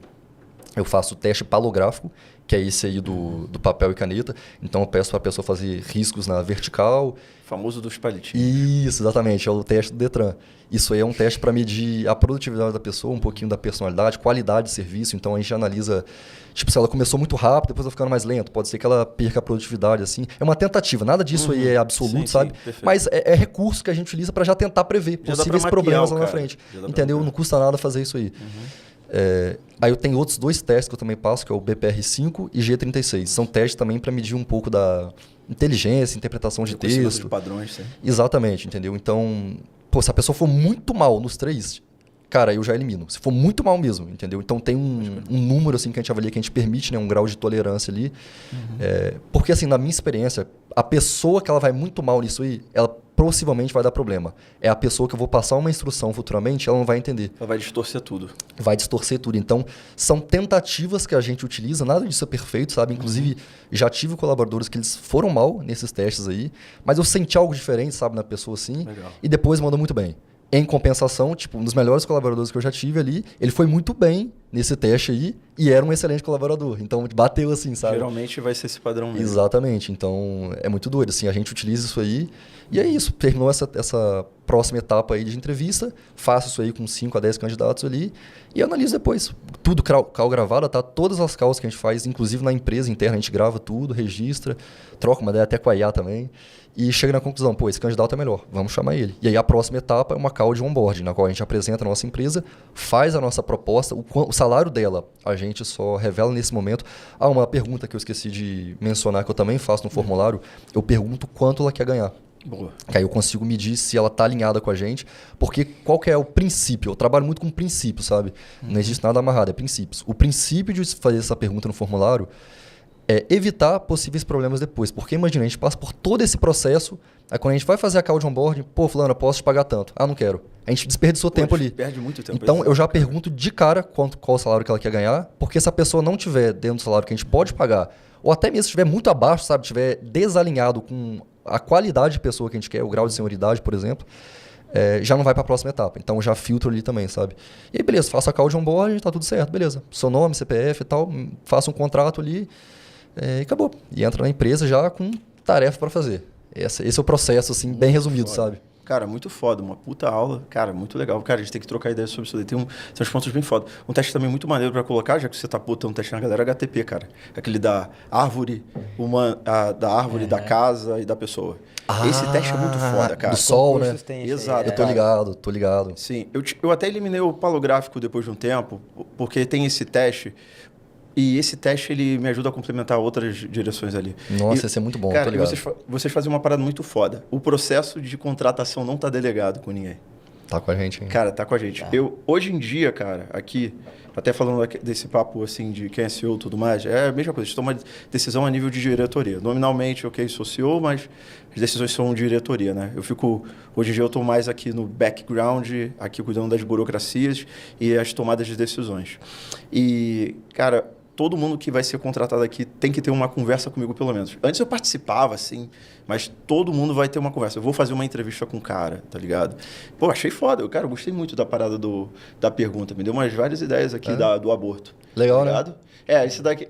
Eu faço o teste palográfico, que é esse aí do papel e caneta. Então, eu peço para a pessoa fazer riscos na vertical. Famoso dos palitinhos. Isso, exatamente. É o teste do Detran. Isso aí é um teste para medir a produtividade da pessoa, um pouquinho da personalidade, qualidade de serviço. Então, a gente analisa, se ela começou muito rápido, depois vai ficando mais lento. Pode ser que ela perca a produtividade, assim. É uma tentativa. Nada disso aí é absoluto, sabe? Mas é recurso que a gente utiliza para já tentar prever possíveis problemas lá na frente. Entendeu? Não custa nada fazer isso aí. Aí eu tenho outros 2 testes que eu também passo, que é o BPR5 e G36. São testes também para medir um pouco da inteligência, interpretação de texto. De padrões, sim. Exatamente, entendeu? Então, se a pessoa for muito mal nos 3, cara, eu já elimino. Se for muito mal mesmo, entendeu? Então tem um número assim que a gente avalia, que a gente permite, né, um grau de tolerância ali. Porque assim, na minha experiência, a pessoa que ela vai muito mal nisso aí, ela possivelmente vai dar problema. É a pessoa que eu vou passar uma instrução futuramente, ela não vai entender. Ela vai distorcer tudo. Vai distorcer tudo. Então, são tentativas que a gente utiliza, nada disso é perfeito, sabe? Inclusive, já tive colaboradores que eles foram mal nesses testes aí, mas eu senti algo diferente, sabe, na pessoa assim, Legal. e depois mandou muito bem. Em compensação, tipo, um dos melhores colaboradores que eu já tive ali, ele foi muito bem nesse teste aí e era um excelente colaborador. Então, bateu assim, sabe? Geralmente vai ser esse padrão mesmo. Exatamente. Então, é muito doido. Assim, a gente utiliza isso aí. E é isso. Terminou essa próxima etapa aí de entrevista. Faço isso aí com 5 a 10 candidatos ali. E analiso depois. Tudo call gravado, tá? Todas as calls que a gente faz, inclusive na empresa interna, a gente grava tudo, registra, troca uma ideia até com a IA também. E chega na conclusão, pô, esse candidato é melhor, vamos chamar ele. E aí a próxima etapa é uma call de onboarding, na qual a gente apresenta a nossa empresa, faz a nossa proposta, o salário dela a gente só revela nesse momento. Ah, uma pergunta que eu esqueci de mencionar, que eu também faço no formulário, eu pergunto quanto ela quer ganhar. Boa. Que aí eu consigo medir se ela está alinhada com a gente, porque qual que é o princípio? Eu trabalho muito com princípios, sabe? Não existe nada amarrado, é princípios. O princípio de fazer essa pergunta no formulário é evitar possíveis problemas depois. Porque imagina, a gente passa por todo esse processo, aí quando a gente vai fazer a call de onboarding, pô, fulano, eu posso te pagar tanto. Ah, não quero. A gente desperdiçou tempo ali. Perde muito tempo. Então, eu já pergunto de cara qual o salário que ela quer ganhar, porque se a pessoa não tiver dentro do salário que a gente pode pagar, ou até mesmo se estiver muito abaixo, sabe, estiver desalinhado com a qualidade de pessoa que a gente quer, o grau de senioridade, por exemplo, já não vai para a próxima etapa. Então, eu já filtro ali também, sabe? E aí, beleza, faço a call de onboarding, tá tudo certo, beleza. Seu nome, CPF e tal, faço um contrato ali, e acabou. E entra na empresa já com tarefa para fazer. Esse é o processo, assim, bem resumido, sabe? Cara, muito foda, uma puta aula. Cara, muito legal. Cara, a gente tem que trocar ideias sobre isso daí. Tem uns pontos bem foda. Um teste também muito maneiro pra colocar, já que você tá puta, um teste na galera HTP, cara. Aquele da árvore, da casa e da pessoa. Esse teste é muito foda, cara. Do sol, né? Exato. Eu tô ligado. Sim, eu até eliminei o palográfico depois de um tempo, porque tem esse teste. E esse teste, ele me ajuda a complementar outras direções ali. Nossa, esse é muito bom, cara, tô ligado. Vocês fazem uma parada muito foda. O processo de contratação não tá delegado com ninguém. Tá com a gente, hein? Cara, tá com a gente. Hoje em dia, cara, aqui, até falando desse papo, assim, de quem é CEO e tudo mais, é a mesma coisa. A gente toma decisão a nível de diretoria. Nominalmente, ok, sou CEO, mas as decisões são diretoria, né? Hoje em dia eu tô mais aqui no background, aqui cuidando das burocracias e as tomadas de decisões. E, cara, todo mundo que vai ser contratado aqui tem que ter uma conversa comigo, pelo menos. Antes eu participava, assim, mas todo mundo vai ter uma conversa. Eu vou fazer uma entrevista com o cara, tá ligado? Pô, achei foda. Cara, eu gostei muito da parada da pergunta. Me deu várias ideias aqui do aborto. Legal, tá né? ligado? Isso daqui,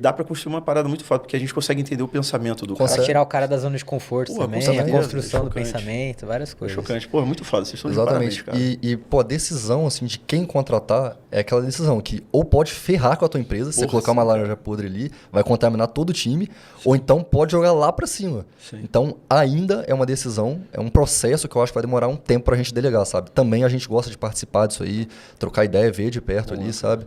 dá pra construir uma parada muito foda, porque a gente consegue entender o pensamento do cara. Pra tirar o cara da zona de conforto também, a construção do chocante. pensamento, várias coisas. Chocante. Pô, é muito foda. Vocês estão de Exatamente. parabéns, cara. Pô, a decisão, assim, de quem contratar é aquela decisão que ou pode ferrar com a tua empresa, se você colocar uma laranja podre ali, vai contaminar todo o time, ou então pode jogar lá pra cima. Sim. Então, ainda é uma decisão, é um processo que eu acho que vai demorar um tempo pra gente delegar, sabe? Também a gente gosta de participar disso aí, trocar ideia, ver de perto ali, sabe?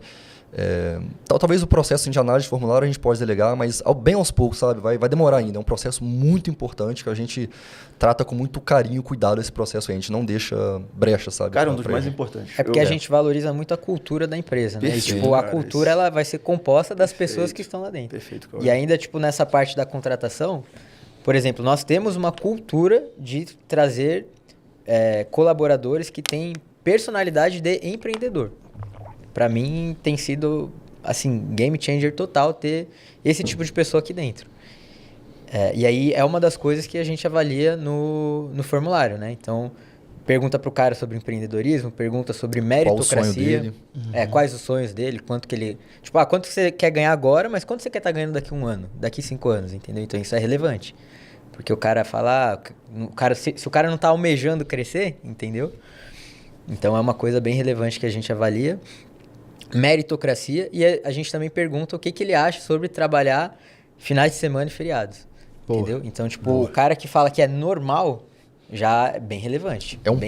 Talvez o processo de análise de formulário a gente pode delegar, mas bem aos poucos, sabe? Vai demorar ainda. É um processo muito importante que a gente trata com muito carinho e cuidado esse processo aí. A gente não deixa brecha, sabe? Cara, um dos mais importantes. É porque a gente valoriza muito a cultura da empresa, né? Perfeito, E, tipo, a cara, cultura ela vai ser composta das pessoas que estão lá dentro. Perfeito, cara. E ainda, tipo, nessa parte da contratação, por exemplo, nós temos uma cultura de trazer colaboradores que têm personalidade de empreendedor. Para mim, tem sido, assim, game changer total ter esse tipo de pessoa aqui dentro. E aí, é uma das coisas que a gente avalia no formulário, né? Então, pergunta pro cara sobre empreendedorismo, pergunta sobre meritocracia. Qual o sonho dele? Quais os sonhos dele, quanto que ele... Tipo, quanto você quer ganhar agora, mas quanto você quer estar ganhando daqui 1 ano, daqui 5 anos, entendeu? Então, isso é relevante. Porque o cara fala... se o cara não tá almejando crescer, entendeu? Então, é uma coisa bem relevante que a gente avalia. Meritocracia, e a gente também pergunta o que ele acha sobre trabalhar finais de semana e feriados. Entendeu? Então, tipo, o cara que fala que é normal já é bem relevante. É um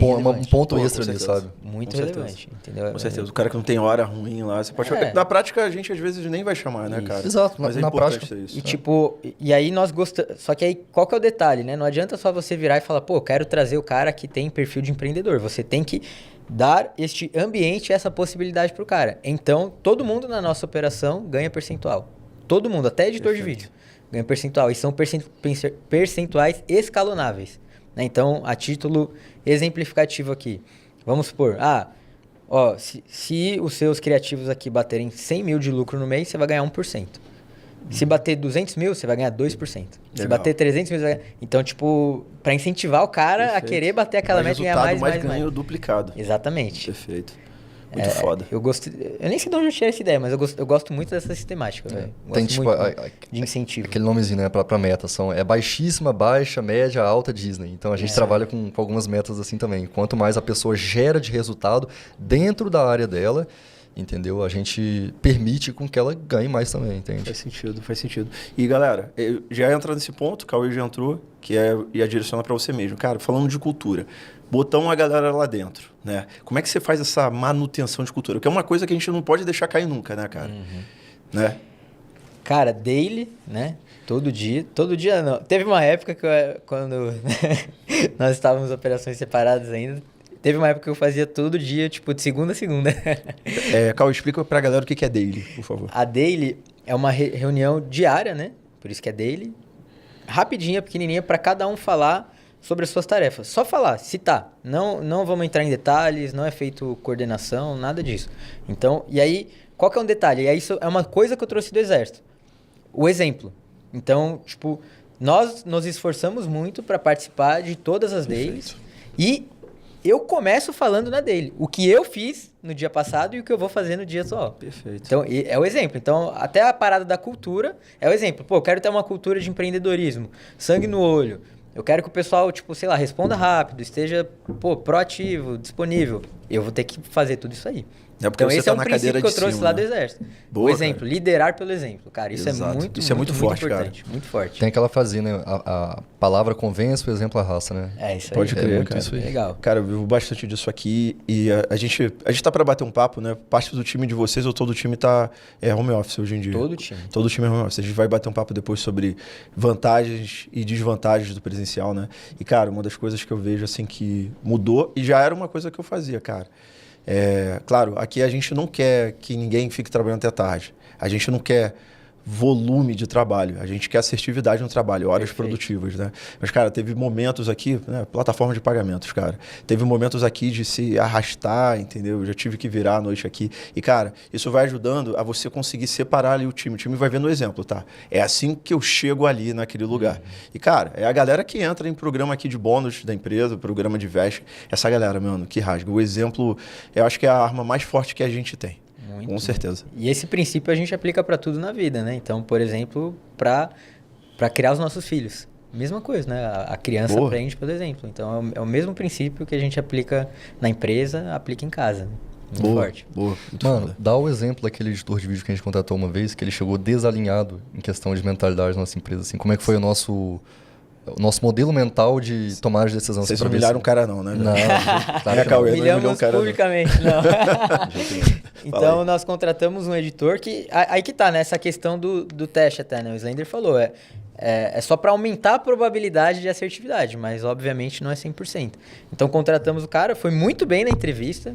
ponto extra ali, sabe? Muito relevante, entendeu? Com certeza. O cara que não tem hora ruim lá, você pode... Na prática, a gente às vezes nem vai chamar, né, cara? Exato, mas na prática. Isso, e tipo, e aí nós gostamos... Só que aí, qual que é o detalhe, né? Não adianta só você virar e falar, pô, quero trazer o cara que tem perfil de empreendedor. Você tem que dar este ambiente, essa possibilidade pro cara. Então, todo mundo na nossa operação ganha percentual. Todo mundo, até editor de vídeo, ganha percentual. E são percentuais escalonáveis. né? Então, a título exemplificativo aqui, vamos supor, se os seus criativos aqui baterem 100 mil de lucro no mês, você vai ganhar 1%. Se bater 200 mil, você vai ganhar 2%. Se Legal. bater 300 mil, você vai ganhar... Então, tipo, para incentivar o cara a querer bater aquela meta e ganhar mais. ganho duplicado. Exatamente. Perfeito. Muito foda. Eu nem sei de onde eu tirei essa ideia, mas eu gosto muito dessa sistemática, velho. Tem Gosto tipo muito de incentivo. aquele nomezinho, né, pra meta. É baixíssima, baixa, média, alta Disney. Então a gente trabalha com algumas metas assim também. Quanto mais a pessoa gera de resultado dentro da área dela, entendeu? A gente permite com que ela ganhe mais também, entende? Faz sentido. E galera, já entra nesse ponto, o Cauê já entrou, e a direciona para você mesmo. Cara, falando de cultura, botamos a galera lá dentro, né? Como é que você faz essa manutenção de cultura? Porque é uma coisa que a gente não pode deixar cair nunca, né, cara? Né? Cara, daily, né? Todo dia não. Teve uma época que quando nós estávamos em operações separadas ainda, teve uma época que eu fazia todo dia, tipo, de segunda a segunda. Cauê, explica pra galera o que é daily, por favor. A daily é uma reunião diária, né? Por isso que é daily. Rapidinha, pequenininha, para cada um falar sobre as suas tarefas. Só falar, citar. Não vamos entrar em detalhes, não é feito coordenação, nada disso. Então, e aí, qual que é um detalhe? E aí, isso é uma coisa que eu trouxe do Exército. O exemplo. Então, tipo, nós nos esforçamos muito para participar de todas as dailies. E eu começo falando na daily. O que eu fiz no dia passado e o que eu vou fazer no dia atual. Perfeito. Então, é o exemplo. Então, até a parada da cultura é o exemplo. Pô, eu quero ter uma cultura de empreendedorismo. Sangue no olho. Eu quero que o pessoal, tipo, sei lá, responda rápido, esteja, proativo, disponível. Eu vou ter que fazer tudo isso aí. É porque Então, você esse tá é um na princípio cadeira que eu de trouxe cima, lá né? do Exército. Boa, o exemplo, cara. liderar pelo exemplo. Cara, isso Exato. é muito, Isso é muito forte, importante. Muito forte. Tem aquela frase, né? A palavra convence, o exemplo arrasta, né? É isso aí. Pode crer, muito cara. isso aí. Legal. Cara, eu vivo bastante disso aqui e a gente tá para bater um papo, né? Parte do time de vocês ou todo o time tá home office hoje em dia. Todo time. Todo o time é home office. A gente vai bater um papo depois sobre vantagens e desvantagens do presencial, né? E, cara, uma das coisas que eu vejo, assim, que mudou e já era uma coisa que eu fazia, cara. Claro, aqui a gente não quer que ninguém fique trabalhando até tarde. A gente não quer volume de trabalho. A gente quer assertividade no trabalho, horas produtivas, né? Mas, cara, teve momentos aqui, né? Plataforma de pagamentos, cara. Teve momentos aqui de se arrastar, entendeu? Eu já tive que virar a noite aqui. E, cara, isso vai ajudando a você conseguir separar ali o time. O time vai vendo o exemplo, tá? É assim que eu chego ali naquele lugar. E, cara, é a galera que entra em programa aqui de bônus da empresa, programa de veste. Essa galera, mano, que rasga. O exemplo, eu acho que é a arma mais forte que a gente tem. Muito, com certeza. E esse princípio a gente aplica para tudo na vida, né? Então, por exemplo, para criar os nossos filhos. Mesma coisa, né? A criança aprende pelo exemplo. Então, é o mesmo princípio que a gente aplica na empresa, aplica em casa. Né? Muito forte. Muito Mano, foda. dá o exemplo daquele editor de vídeo que a gente contratou uma vez, que ele chegou desalinhado em questão de mentalidade da nossa empresa. Assim, como é que foi o nosso modelo mental de tomar de decisão? Vocês assim, não pra ver humilharam se- o cara não, né? Não, É, claro que Cauê, não. não humilhou o Humilhamos cara, não. publicamente, não. Então, aí. nós contratamos um editor que... Aí que tá, né? Essa questão do teste até, né? O Slender falou, é só para aumentar a probabilidade de assertividade, mas obviamente não é 100%. Então, contratamos o cara, foi muito bem na entrevista,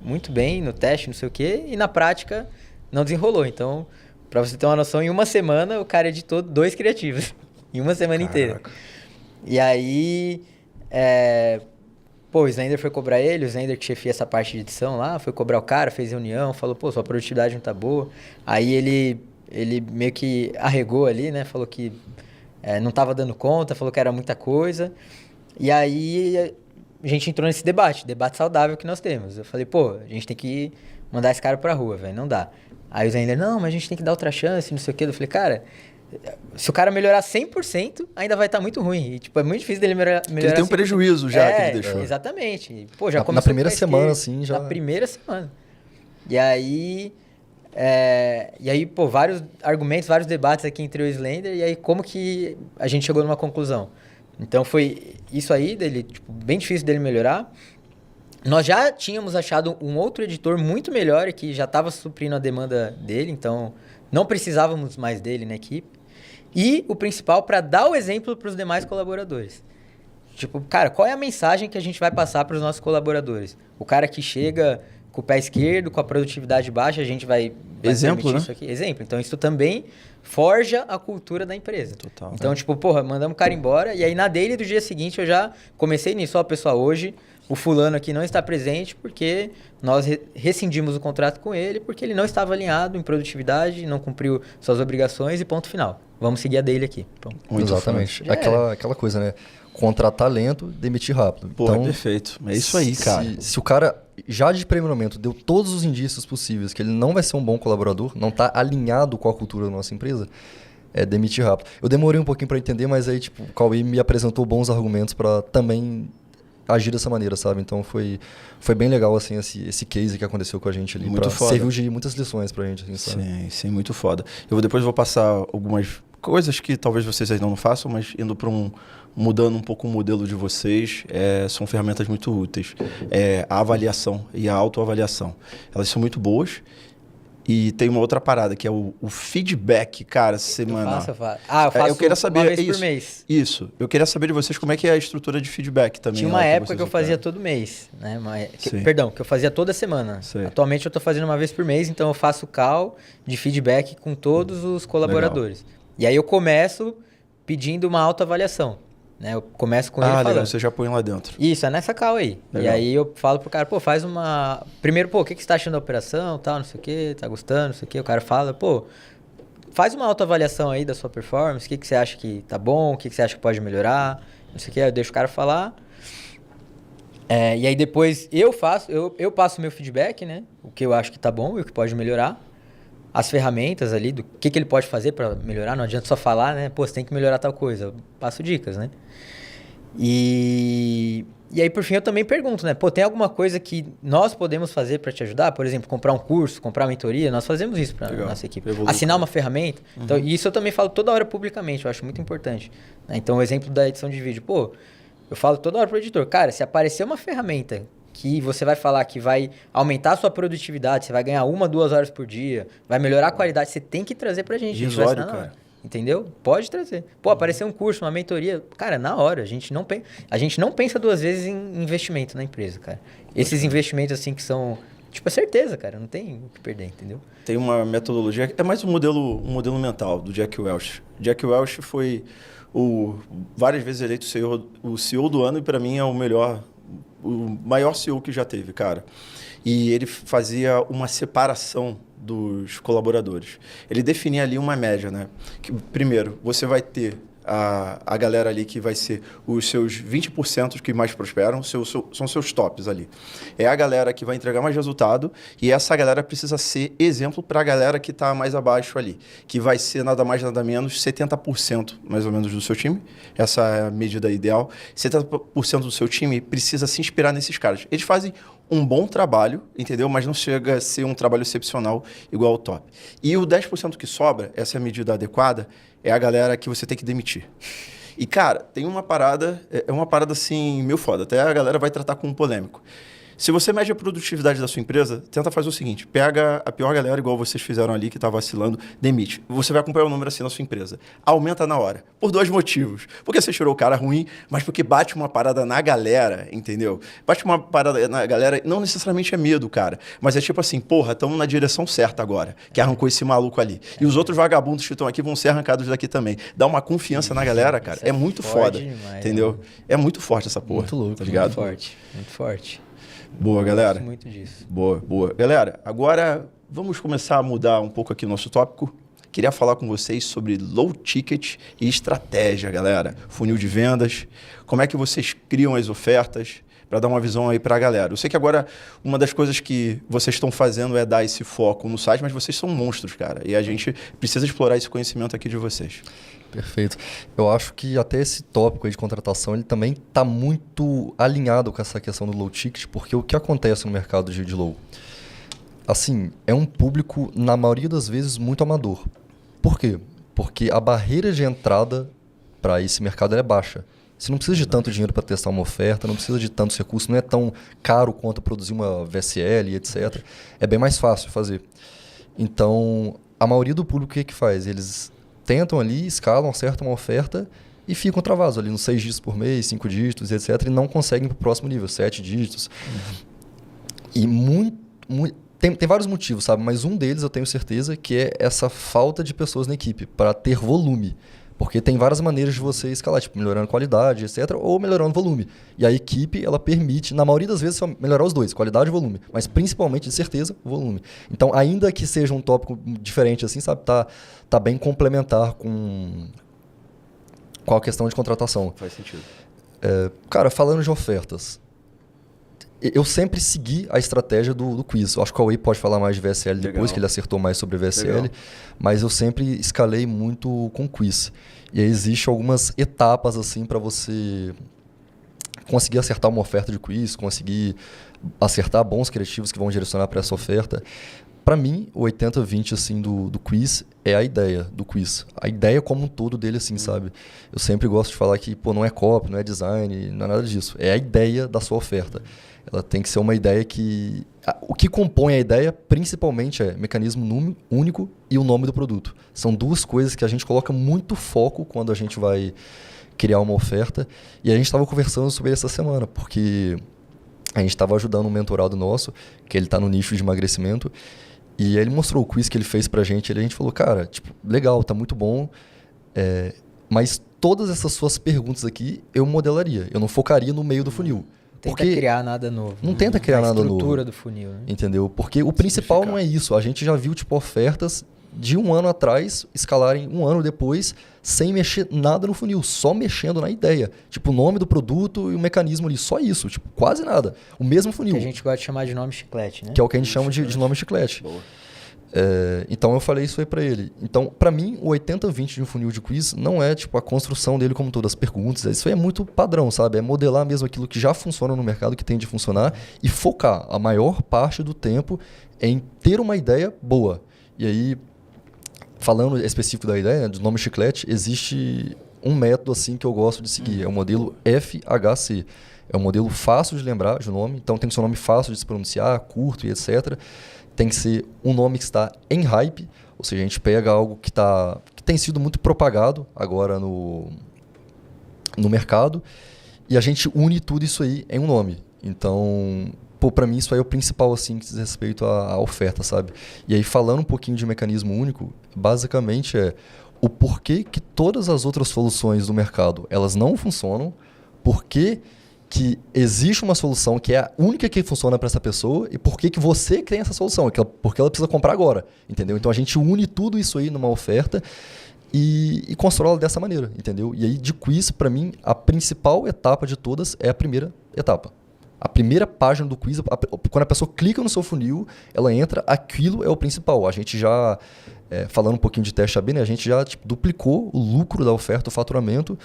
muito bem no teste, não sei o quê, e na prática não desenrolou. Então, para você ter uma noção, em uma semana o cara editou 2 criativos. Em uma semana inteira. E aí... o Slender foi cobrar ele, o Slender que chefia essa parte de edição lá, foi cobrar o cara, fez reunião, falou, sua produtividade não tá boa. Aí ele meio que arregou ali, né? Falou que não tava dando conta, falou que era muita coisa. E aí a gente entrou nesse debate saudável que nós temos. Eu falei, a gente tem que mandar esse cara pra rua, velho, não dá. Aí o Slender, não, mas a gente tem que dar outra chance, não sei o quê. Eu falei, cara... Se o cara melhorar 100%, ainda vai estar muito ruim. E, é muito difícil dele melhorar. Ele tem um 100%. prejuízo já que ele deixou. Exatamente. Já Na começou primeira com a semana, esquerda, assim, já... Na primeira semana. E aí, vários argumentos, vários debates aqui entre o Slender. E aí, como que a gente chegou numa conclusão? Então, foi isso aí, dele, bem difícil dele melhorar. Nós já tínhamos achado um outro editor muito melhor que já estava suprindo a demanda dele. Então, não precisávamos mais dele na equipe. E o principal, para dar o exemplo para os demais colaboradores. Cara, qual é a mensagem que a gente vai passar para os nossos colaboradores? O cara que chega com o pé esquerdo, com a produtividade baixa, a gente vai Exemplo, permitir né? isso aqui. Exemplo. Então, isso também forja a cultura da empresa. Total. Então, tipo, porra, mandamos o cara embora. E aí, na daily do dia seguinte, eu já comecei nisso. Ó, pessoal, hoje o fulano aqui não está presente porque nós rescindimos o contrato com ele porque ele não estava alinhado em produtividade, não cumpriu suas obrigações e ponto final. Vamos seguir a daily aqui. Pronto. Muito Exatamente. Já Aquela coisa, né? Contratar lento, demitir rápido. Pô, Então, perfeito. É isso aí, cara. Se o cara, já de primeiro momento, deu todos os indícios possíveis que ele não vai ser um bom colaborador, não está alinhado com a cultura da nossa empresa, é demitir rápido. Eu demorei um pouquinho para entender, mas aí, tipo, o Cauê me apresentou bons argumentos para também agir dessa maneira, sabe? Então foi bem legal, assim, esse case que aconteceu com a gente ali. Muito foda. Serviu de muitas lições pra gente, assim, sabe? Sim, muito foda. Depois vou passar algumas coisas que talvez vocês ainda não façam, mas indo para mudando um pouco o modelo de vocês, são ferramentas muito úteis. A avaliação e a autoavaliação. Elas são muito boas. E tem uma outra parada, que é o feedback, cara, semanal. Eu faço. Eu faço eu queria saber, uma vez isso, por mês. Isso. Eu queria saber de vocês como é que é a estrutura de feedback também. Tinha lá uma época vocês que eu fazia operam. todo mês, né? Sim. Perdão, que eu fazia toda semana. Sei. Atualmente eu estou fazendo uma vez por mês, então eu faço call de feedback com todos os colaboradores. E aí eu começo pedindo uma autoavaliação. Né? Eu começo com ele falando. Legal, você já põe lá dentro. Isso, é nessa call aí. Legal. E aí eu falo pro cara, pô, faz uma... Primeiro, pô, o que você tá achando da operação, tal, não sei o quê, tá gostando, não sei o quê. O cara fala, pô, faz uma autoavaliação aí da sua performance, o que você acha que tá bom, o que você acha que pode melhorar, não sei o quê. Aí eu deixo o cara falar. E aí depois eu passo o meu feedback, né? O que eu acho que tá bom e o que pode melhorar. As ferramentas ali, do que ele pode fazer para melhorar. Não adianta só falar, né? Pô, você tem que melhorar tal coisa. Eu passo dicas, né? E aí, por fim, eu também pergunto, né? Pô, tem alguma coisa que nós podemos fazer para te ajudar? Por exemplo, comprar um curso, comprar uma mentoria. Nós fazemos isso para nossa equipe. Assinar uma ferramenta. Então, isso eu também falo toda hora publicamente. Eu acho muito importante. Né? Então, o exemplo da edição de vídeo. Pô, eu falo toda hora pro editor. Cara, se aparecer uma ferramenta que você vai falar que vai aumentar a sua produtividade, você vai ganhar 1, 2 horas por dia, vai melhorar a qualidade, você tem que trazer pra gente. Risório, cara. Entendeu? Pode trazer. Pô, apareceu um curso, uma mentoria, cara, na hora. A gente não pensa 2 vezes em investimento na empresa, cara. Esses investimentos, assim, que são... Tipo, é certeza, cara. Não tem o que perder, entendeu? Tem uma metodologia... É mais um modelo mental do Jack Welch. Jack Welch foi várias vezes eleito o CEO do ano e, para mim, é o maior CEO que já teve, cara. E ele fazia uma separação dos colaboradores. Ele definia ali uma média, né? Que, primeiro, você vai ter a galera ali que vai ser os seus 20% que mais prosperam, são seus tops ali. É a galera que vai entregar mais resultado e essa galera precisa ser exemplo para a galera que está mais abaixo ali, que vai ser nada mais, nada menos 70% mais ou menos do seu time. Essa é a medida ideal. 70% do seu time precisa se inspirar nesses caras. Eles fazem um bom trabalho, entendeu? Mas não chega a ser um trabalho excepcional igual ao top. E o 10% que sobra, essa é a medida adequada, é a galera que você tem que demitir. E, cara, tem uma parada, é uma parada assim, meio foda. Até a galera vai tratar como polêmico. Se você mede a produtividade da sua empresa, tenta fazer o seguinte, pega a pior galera, igual vocês fizeram ali, que está vacilando, demite. Você vai acompanhar o número assim na sua empresa. Aumenta na hora. Por 2 motivos. Porque você tirou o cara ruim, mas porque bate uma parada na galera, entendeu? Bate uma parada na galera, não necessariamente é medo, cara. Mas é tipo assim, porra, estamos na direção certa agora, que arrancou esse maluco ali. E os outros vagabundos que estão aqui vão ser arrancados daqui também. Dá uma confiança na galera, cara. É muito foda, demais, entendeu? Né? É muito forte essa porra. Muito louco, tá ligado? Muito forte, muito forte. Boa, galera. Eu gosto muito disso. Boa. Galera, agora vamos começar a mudar um pouco aqui o nosso tópico. Queria falar com vocês sobre low ticket e estratégia, galera. Funil de vendas, como é que vocês criam as ofertas, para dar uma visão aí para a galera. Eu sei que agora uma das coisas que vocês estão fazendo é dar esse foco no site, mas vocês são monstros, cara. E a gente precisa explorar esse conhecimento aqui de vocês. Perfeito. Eu acho que até esse tópico aí de contratação, ele também está muito alinhado com essa questão do low ticket, porque o que acontece no mercado de low? Assim, é um público, na maioria das vezes, muito amador. Por quê? Porque a barreira de entrada para esse mercado é baixa. Você não precisa de tanto dinheiro para testar uma oferta, não precisa de tantos recursos, não é tão caro quanto produzir uma VSL, etc. É bem mais fácil fazer. Então, a maioria do público, o que faz? Eles tentam ali, escalam, acertam uma oferta e ficam travados ali nos 6 dígitos por mês, 5 dígitos, etc. E não conseguem para o próximo nível, 7 dígitos. E Tem vários motivos, sabe? Mas um deles eu tenho certeza que é essa falta de pessoas na equipe para ter volume. Porque tem várias maneiras de você escalar, tipo, melhorando qualidade, etc., ou melhorando volume. E a equipe, ela permite, na maioria das vezes, só melhorar os dois, qualidade e volume. Mas principalmente, de certeza, volume. Então, ainda que seja um tópico diferente assim, sabe? Tá bem complementar com a questão de contratação. Faz sentido. Cara, falando de ofertas, eu sempre segui a estratégia do quiz. Eu acho que o Cauê pode falar mais de VSL depois, Legal. que ele acertou mais sobre VSL. Legal. Mas eu sempre escalei muito com quiz. E aí existem algumas etapas assim para você conseguir acertar uma oferta de quiz, conseguir acertar bons criativos que vão direcionar para essa oferta. Para mim, o 80-20 assim, do quiz é a ideia do quiz. A ideia como um todo dele, assim, sabe? Eu sempre gosto de falar que não é copy, não é design, não é nada disso. É a ideia da sua oferta. Ela tem que ser uma ideia que... O que compõe a ideia, principalmente, é mecanismo único e o nome do produto. São duas coisas que a gente coloca muito foco quando a gente vai criar uma oferta. E a gente estava conversando sobre essa semana, porque a gente estava ajudando um mentorado nosso, que ele está no nicho de emagrecimento, e ele mostrou o quiz que ele fez pra gente. E a gente falou, cara, tipo, legal, tá muito bom, mas todas essas suas perguntas aqui eu modelaria. Eu não focaria no meio do funil. Tenta criar nada novo. Não tenta criar nada novo. A estrutura do funil, né? Entendeu? Porque o principal não é isso. A gente já viu tipo ofertas de um ano atrás escalarem um ano depois sem mexer nada no funil, só mexendo na ideia. Tipo, o nome do produto e o mecanismo ali, só isso. Tipo, quase nada. O mesmo funil. Que a gente gosta de chamar de nome chiclete, né? Que é o que a gente chama de nome chiclete. Boa. Então eu falei isso aí pra ele. Então, pra mim, o 80-20 de um funil de quiz não é tipo a construção dele como todas as perguntas. Isso aí é muito padrão, sabe? É modelar mesmo aquilo que já funciona no mercado, que tem de funcionar, e focar a maior parte do tempo em ter uma ideia boa. E aí, falando específico da ideia, do nome chiclete, existe um método assim que eu gosto de seguir. É o modelo FHC. É um modelo fácil de lembrar de nome, então tem que ser um nome fácil de se pronunciar, curto e etc. Tem que ser um nome que está em hype, ou seja, a gente pega algo que tem sido muito propagado agora no mercado e a gente une tudo isso aí em um nome. Então, para mim isso aí é o principal assim que diz respeito à oferta, sabe? E aí falando um pouquinho de mecanismo único, basicamente é o porquê que todas as outras soluções do mercado, elas não funcionam, porquê que existe uma solução que é a única que funciona para essa pessoa e por que você tem essa solução, porque ela precisa comprar agora, entendeu? Então a gente une tudo isso aí numa oferta e constrói ela dessa maneira, entendeu? E aí de quiz, para mim, a principal etapa de todas é a primeira etapa. A primeira página do quiz, quando a pessoa clica no seu funil, ela entra, aquilo é o principal. A gente já, falando um pouquinho de teste AB, né, a gente já duplicou o lucro da oferta, o faturamento,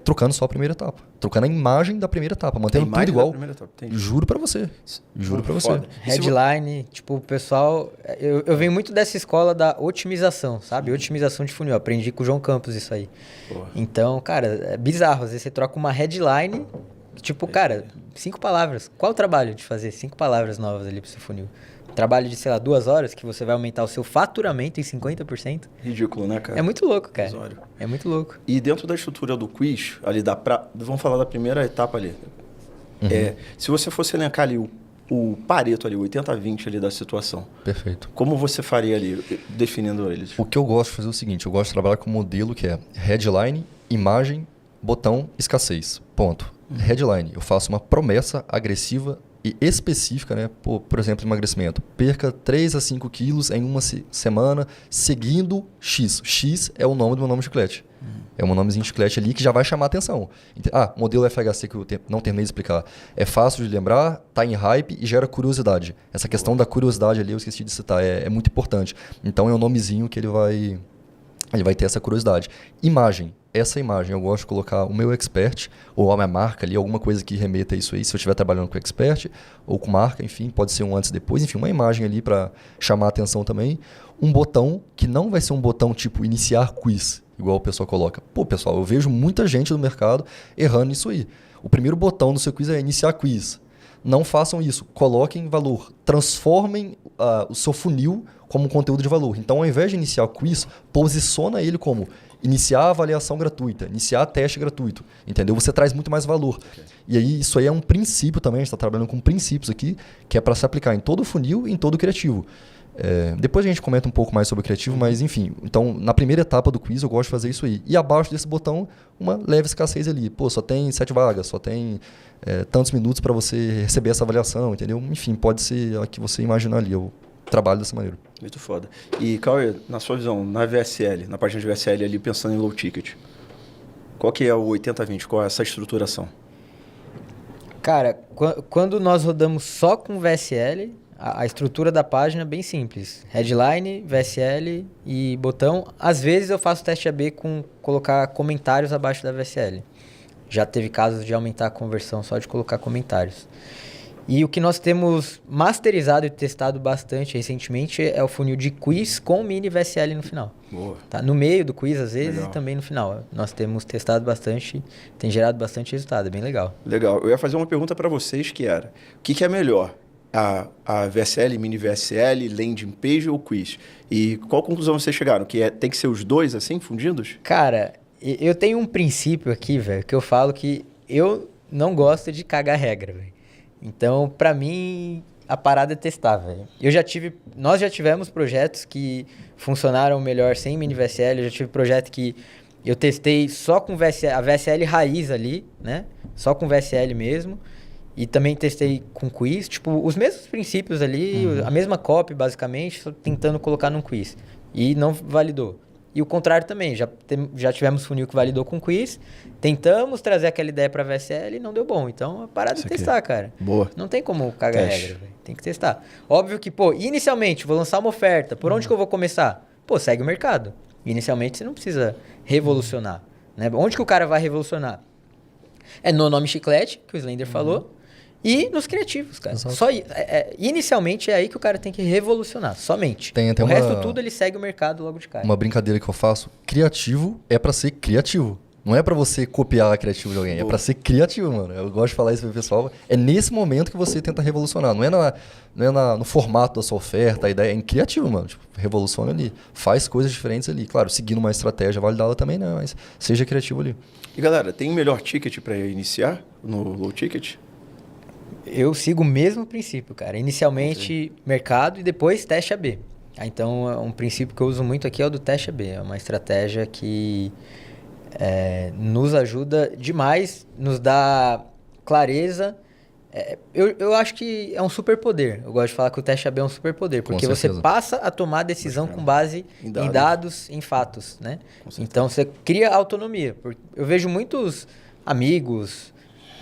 trocando só a primeira etapa. Trocando a imagem da primeira etapa, mantendo tudo igual. Juro pra você. Juro pra você. Foda. Headline, tipo, o pessoal... Eu venho muito dessa escola da otimização, sabe? Otimização de funil. Eu aprendi com o João Campos isso aí. Porra. Então, cara, é bizarro. Às vezes você troca uma headline, tipo, cara, 5 palavras. Qual o trabalho de fazer 5 palavras novas ali pro seu funil? Trabalho de, sei lá, 2 horas, que você vai aumentar o seu faturamento em 50%. Ridículo, né, cara? É muito louco, cara. Risório. É muito louco. E dentro da estrutura do quiz, ali vamos falar da primeira etapa ali. Se você fosse elencar ali o Pareto ali, o 80-20 ali da situação. Perfeito. Como você faria ali, definindo eles? O que eu gosto de fazer é o seguinte, eu gosto de trabalhar com um modelo que é headline, imagem, botão, escassez. Ponto. Headline, eu faço uma promessa agressiva e específica, né? Por exemplo, emagrecimento. Perca 3 a 5 quilos em uma semana seguindo X. X é o nome do meu nome de chiclete. É um nomezinho de chiclete ali que já vai chamar a atenção. Modelo FHC que eu não terminei de explicar. É fácil de lembrar, tá em hype e gera curiosidade. Essa questão da curiosidade ali eu esqueci de citar, é muito importante. Então é um nomezinho que ele vai ter essa curiosidade. Imagem. Essa imagem eu gosto de colocar o meu expert ou a minha marca ali, alguma coisa que remeta a isso aí, se eu estiver trabalhando com expert ou com marca, enfim, pode ser um antes e depois, enfim, uma imagem ali para chamar a atenção também. Um botão que não vai ser um botão tipo iniciar quiz, igual o pessoal coloca. Pessoal, eu vejo muita gente no mercado errando nisso aí. O primeiro botão do seu quiz é iniciar quiz. Não façam isso. Coloquem valor. Transformem o seu funil como um conteúdo de valor. Então, ao invés de iniciar o quiz, posiciona ele como iniciar a avaliação gratuita, iniciar teste gratuito, entendeu? Você traz muito mais valor. E aí, isso aí é um princípio também, a gente está trabalhando com princípios aqui, que é para se aplicar em todo o funil e em todo o criativo. Depois a gente comenta um pouco mais sobre o criativo, mas enfim. Então, na primeira etapa do quiz, eu gosto de fazer isso aí. E abaixo desse botão, uma leve escassez ali. Pô, só tem 7 vagas, só tem tantos minutos para você receber essa avaliação, entendeu? Enfim, pode ser a que você imaginar ali. Eu trabalho dessa maneira. Muito foda. E, Cauê, na sua visão, na VSL, na página de VSL ali, pensando em low ticket, qual que é o 80-20? Qual é essa estruturação? Cara, quando nós rodamos só com VSL, a estrutura da página é bem simples. Headline, VSL e botão. Às vezes eu faço teste AB com colocar comentários abaixo da VSL. Já teve casos de aumentar a conversão só de colocar comentários. E o que nós temos masterizado e testado bastante recentemente é o funil de quiz com mini VSL no final. Boa. Tá? No meio do quiz, às vezes, Legal. e também no final. Nós temos testado bastante, tem gerado bastante resultado, é bem legal. Legal. Eu ia fazer uma pergunta para vocês que era, o que é melhor? A VSL, mini VSL, landing page ou quiz? E qual conclusão vocês chegaram? Que tem que ser os dois assim, fundidos? Cara, eu tenho um princípio aqui, velho, que eu falo que eu não gosto de cagar regra, velho. Então, pra mim, a parada é testar, velho. Nós já tivemos projetos que funcionaram melhor sem mini VSL. Eu já tive projeto que eu testei só com VSL, a VSL raiz ali, né? Só com VSL mesmo. E também testei com quiz. Tipo, os mesmos princípios ali, a mesma copy, basicamente, só tentando colocar num quiz. E não validou. E o contrário também, já tivemos funil que validou com quiz, tentamos trazer aquela ideia para VSL e não deu bom. Então, a parada é testar, cara. Boa. Não tem como cagar Teste. regra, velho. Tem que testar. Óbvio que, pô, inicialmente, vou lançar uma oferta. Por onde que eu vou começar? Pô, segue o mercado. Inicialmente, você não precisa revolucionar. Né? Onde que o cara vai revolucionar? É no nome chiclete, que o Slender falou, e nos criativos, cara. Exato. Inicialmente é aí que o cara tem que revolucionar, somente. Tem O uma- resto tudo ele segue o mercado logo de cara. Uma brincadeira que eu faço, criativo é pra ser criativo. Não é pra você copiar a criativo de alguém, é pra ser criativo, mano. Eu gosto de falar isso pro pessoal. É nesse momento que você tenta revolucionar. Não é no formato da sua oferta, a ideia é em criativo, mano. Tipo, revoluciona ali. Faz coisas diferentes ali. Claro, seguindo uma estratégia validada também, né? Mas seja criativo ali. E galera, tem um melhor ticket para iniciar no low ticket? Eu sigo o mesmo princípio, cara. Inicialmente, mercado e depois teste AB. Então, um princípio que eu uso muito aqui é o do teste AB. É uma estratégia que nos ajuda demais, nos dá clareza. Eu acho que é um superpoder. Eu gosto de falar que o teste AB é um superpoder, porque você certeza. passa a tomar decisão com base Em em dados. dados, em fatos, né? Com certeza. Então, você cria autonomia. Eu vejo muitos amigos,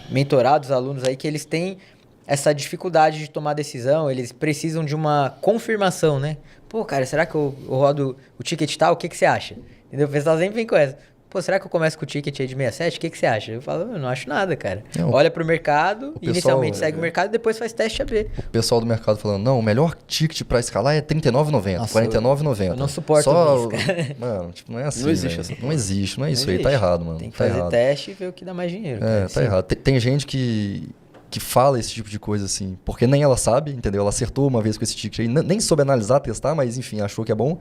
mentorados, alunos aí, que eles têm essa dificuldade de tomar decisão, eles precisam de uma confirmação, né? Pô, cara, será que eu rodo o ticket tal? O que você acha? Entendeu? O pessoal sempre vem com essa. Pô, será que eu começo com o ticket aí de 67? O que você acha? Eu falo, eu não acho nada, cara. Não, Olha pro mercado, pessoal, inicialmente segue o mercado e depois faz teste AB. O pessoal do mercado falando, não, o melhor ticket pra escalar é R$ 39,90, Nossa, R$ 49,90. eu não suporto Só, isso, cara. Mano, tipo, não é assim, Não existe velho. essa Não existe, não é isso Não aí. Tá existe. errado, mano. Tem que tá fazer errado. teste e ver o que dá mais dinheiro. cara. Tá errado. Tem gente que fala esse tipo de coisa assim, porque nem ela sabe, entendeu? Ela acertou uma vez com esse ticket aí, nem soube analisar, testar, mas enfim, achou que é bom.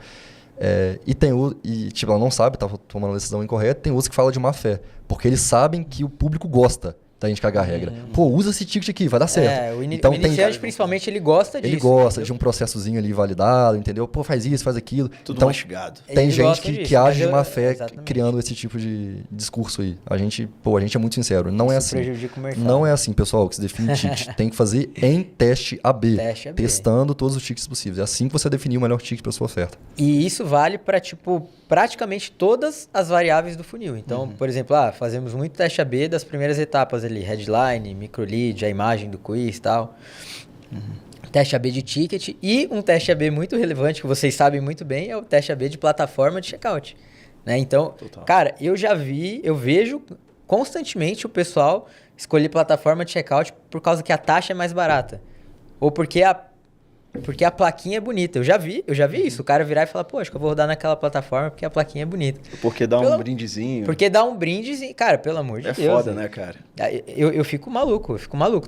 Tipo, ela não sabe, tá tomando uma decisão incorreta. Tem outros que falam de má fé, porque eles sabem que o público gosta da gente cagar a regra. Pô, usa esse ticket aqui, vai dar certo. O então iniciante, principalmente, ele gosta disso. ele gosta entendeu? de um processozinho ali validado, entendeu? Pô, faz isso, faz aquilo. Tudo Então, mastigado. tem Ele gente gosta que disso, age de mas má fé exatamente. criando esse tipo de discurso aí. A gente é muito sincero. Não é Isso assim. prejudica o mercado. Não é assim, pessoal, que se define ticket. Tem que fazer em teste AB. Teste AB. Testando todos os tickets possíveis. É assim que você definir o melhor ticket para sua oferta. E isso vale para, tipo, praticamente todas as variáveis do funil. Então, por exemplo, fazemos muito teste AB das primeiras etapas ali. Headline, microlead, a imagem do quiz e tal. Teste AB de ticket. E um teste AB muito relevante, que vocês sabem muito bem, é o teste AB de plataforma de checkout. Né? Então, Total. cara, eu vejo constantemente o pessoal escolher plataforma de checkout por causa que a taxa é mais barata. Ou porque porque a plaquinha é bonita. Eu já vi isso. O cara virar e falar, pô, acho que eu vou rodar naquela plataforma porque a plaquinha é bonita. Porque dá um brindezinho. Porque dá um brinde, cara, pelo amor de Deus. É foda, né, cara? Eu fico maluco.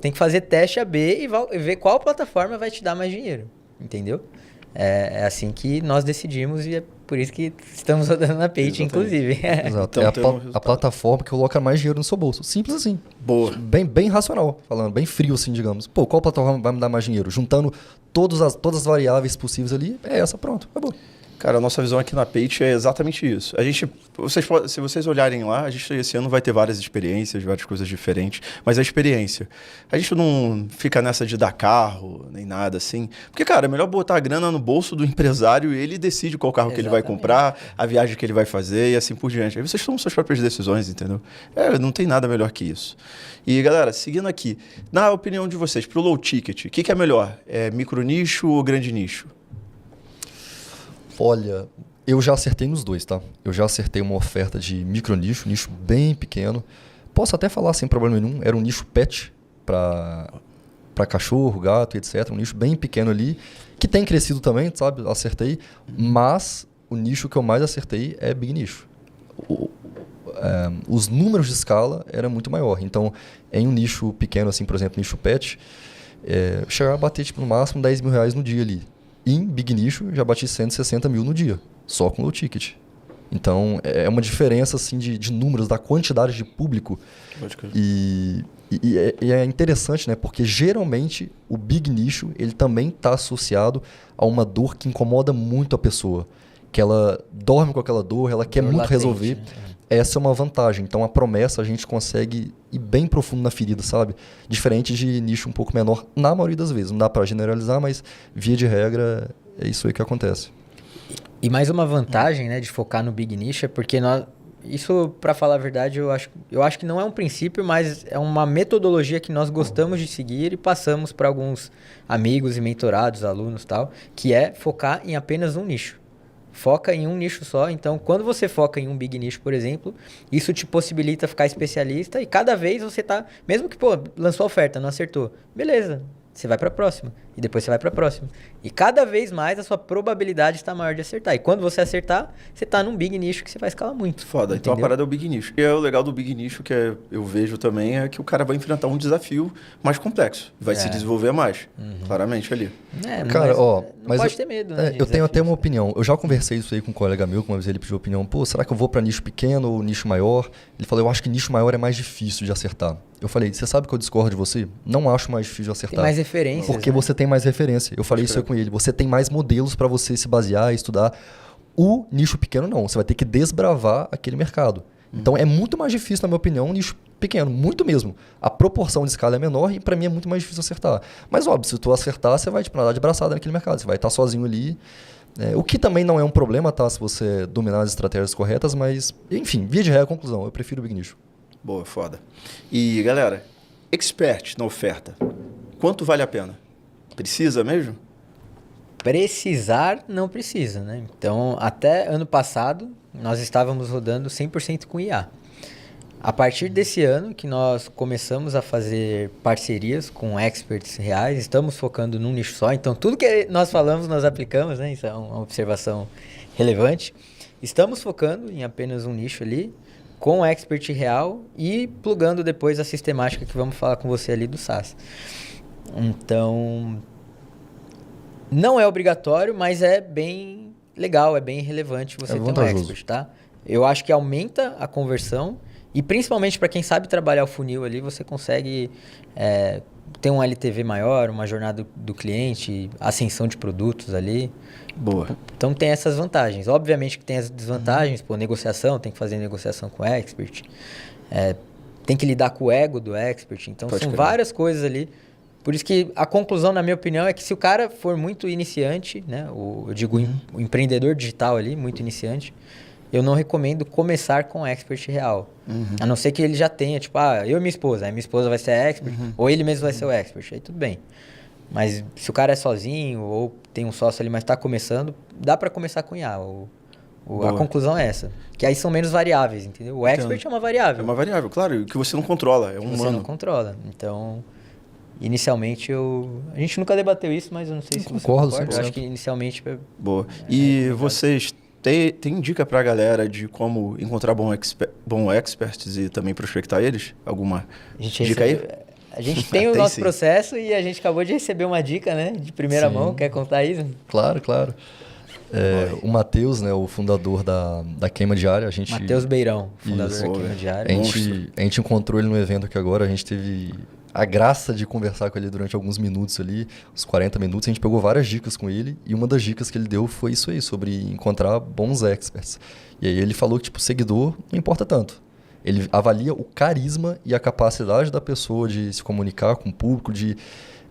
Tem que fazer teste AB e ver qual plataforma vai te dar mais dinheiro. Entendeu? É assim que nós decidimos e é por isso que estamos rodando na Page, inclusive. Exato. Então, É a plataforma que coloca mais dinheiro no seu bolso. Simples assim. Boa. Bem racional, falando, bem frio assim, digamos. Pô, qual plataforma vai me dar mais dinheiro? Juntando todas as variáveis possíveis ali, é essa, pronto, acabou. Cara, a nossa visão aqui na Page é exatamente isso. Se vocês olharem lá, a gente esse ano vai ter várias experiências, várias coisas diferentes, mas a experiência. A gente não fica nessa de dar carro, nem nada assim. Porque, cara, é melhor botar a grana no bolso do empresário e ele decide qual carro que ele vai comprar, a viagem que ele vai fazer e assim por diante. Aí vocês tomam suas próprias decisões, entendeu? Não tem nada melhor que isso. E, galera, seguindo aqui, na opinião de vocês, pro low ticket, o que é melhor? É micro nicho ou grande nicho? Olha, eu já acertei nos dois, tá? Eu já acertei uma oferta de micro nicho bem pequeno. Posso até falar sem problema nenhum, era um nicho pet para cachorro, gato, etc. Um nicho bem pequeno ali, que tem crescido também, sabe? Acertei, mas o nicho que eu mais acertei é big nicho. Os números de escala eram muito maior. Então, em um nicho pequeno, assim, por exemplo, nicho pet, chegar a bater tipo, no máximo R$10.000 no dia ali. Em big nicho, já bati 160 mil no dia, só com low ticket. Então, é uma diferença assim, de números, da quantidade de público. E é interessante, né? Porque geralmente o big nicho ele também está associado a uma dor que incomoda muito a pessoa. Que ela dorme com aquela dor, ela quer muito latente, resolver. né? Essa é uma vantagem. Então, a promessa a gente consegue ir bem profundo na ferida, sabe? Diferente de nicho um pouco menor, na maioria das vezes. Não dá para generalizar, mas via de regra, é isso aí que acontece. E mais uma vantagem, né, de focar no big nicho é porque isso, para falar a verdade, eu acho que não é um princípio, mas é uma metodologia que nós gostamos de seguir e passamos para alguns amigos e mentorados, alunos e tal, que é focar em apenas um nicho. Foca em um nicho só. Então, quando você foca em um big nicho, por exemplo, isso te possibilita ficar especialista e cada vez você tá... Mesmo que, lançou a oferta, não acertou. Beleza, você vai para a próxima. E depois você vai para a próxima. E cada vez mais a sua probabilidade está maior de acertar. E quando você acertar, você tá num big nicho que você vai escalar muito. Foda. Então a parada é o big nicho. E o legal do big nicho que eu vejo também é que o cara vai enfrentar um desafio mais complexo. Vai se desenvolver mais. Claramente ali. Cara, não pode ter medo, né? Eu tenho até uma opinião. Eu já conversei isso aí com um colega meu, que uma vez ele pediu opinião. Pô, será que eu vou para nicho pequeno ou nicho maior? Ele falou, eu acho que nicho maior é mais difícil de acertar. Eu falei, você sabe que eu discordo de você? Não acho mais difícil de acertar. Tem mais referências. Porque você tem mais referência. Eu falei isso com ele. Você tem mais modelos para você se basear, estudar. O nicho pequeno não. Você vai ter que desbravar aquele mercado. Então é muito mais difícil, na minha opinião, um nicho pequeno. Muito mesmo. A proporção de escala é menor e para mim é muito mais difícil acertar. Mas óbvio, se tu acertar, você vai nadar de braçada naquele mercado. Você vai estar sozinho ali. O que também não é um problema, tá? Se você dominar as estratégias corretas. Mas, enfim, via de regra, conclusão. Eu prefiro o big nicho. Boa, foda. E, galera, expert na oferta. Quanto vale a pena? Precisa mesmo? Precisar, não precisa, né? Então, até ano passado, nós estávamos rodando 100% com IA. A partir desse ano que nós começamos a fazer parcerias com experts reais, estamos focando num nicho só. Então, tudo que nós falamos, nós aplicamos, né? Isso é uma observação relevante. Estamos focando em apenas um nicho ali, com expert real e plugando depois a sistemática que vamos falar com você ali do SaaS. Então, não é obrigatório, mas é bem legal, é bem relevante você ter um expert, tá? Eu acho que aumenta a conversão e principalmente para quem sabe trabalhar o funil ali, você consegue ter um LTV maior, uma jornada do cliente, ascensão de produtos ali. Boa. Então tem essas vantagens. Obviamente que tem as desvantagens, negociação, tem que fazer negociação com o expert, tem que lidar com o ego do expert. Então são várias coisas ali. Por isso que a conclusão, na minha opinião, é que se o cara for muito iniciante, né, eu digo o empreendedor digital ali, muito iniciante, eu não recomendo começar com expert real. A não ser que ele já tenha, tipo, eu e minha esposa. Aí minha esposa vai ser expert, ou ele mesmo vai ser o expert. Aí tudo bem. Mas se o cara é sozinho, ou tem um sócio ali, mas está começando, dá para começar com IA. A conclusão é essa. Que aí são menos variáveis, entendeu? O expert é uma variável. É uma variável, claro. Que você não controla, é um humano. Você não controla. Então, inicialmente a gente nunca debateu isso, mas eu não sei se você concordo, concorda. Eu 100%. acho que inicialmente... Boa. E vocês tem dica pra galera de como encontrar bom experts e também prospectar eles? Alguma A gente dica aí? A gente tem o Tem nosso sim. processo e a gente acabou de receber uma dica, né? De primeira Sim. mão. Quer contar isso? Claro. O Matheus, né, o fundador da Queima Diária, a gente... Matheus Beirão, fundador Isso. da Queima A Diária. gente encontrou ele no evento aqui agora, a gente teve a graça de conversar com ele durante alguns minutos ali, uns 40 minutos, a gente pegou várias dicas com ele, e uma das dicas que ele deu foi isso aí, sobre encontrar bons experts. E aí ele falou que, tipo, seguidor não importa tanto. Ele avalia o carisma e a capacidade da pessoa de se comunicar com o público,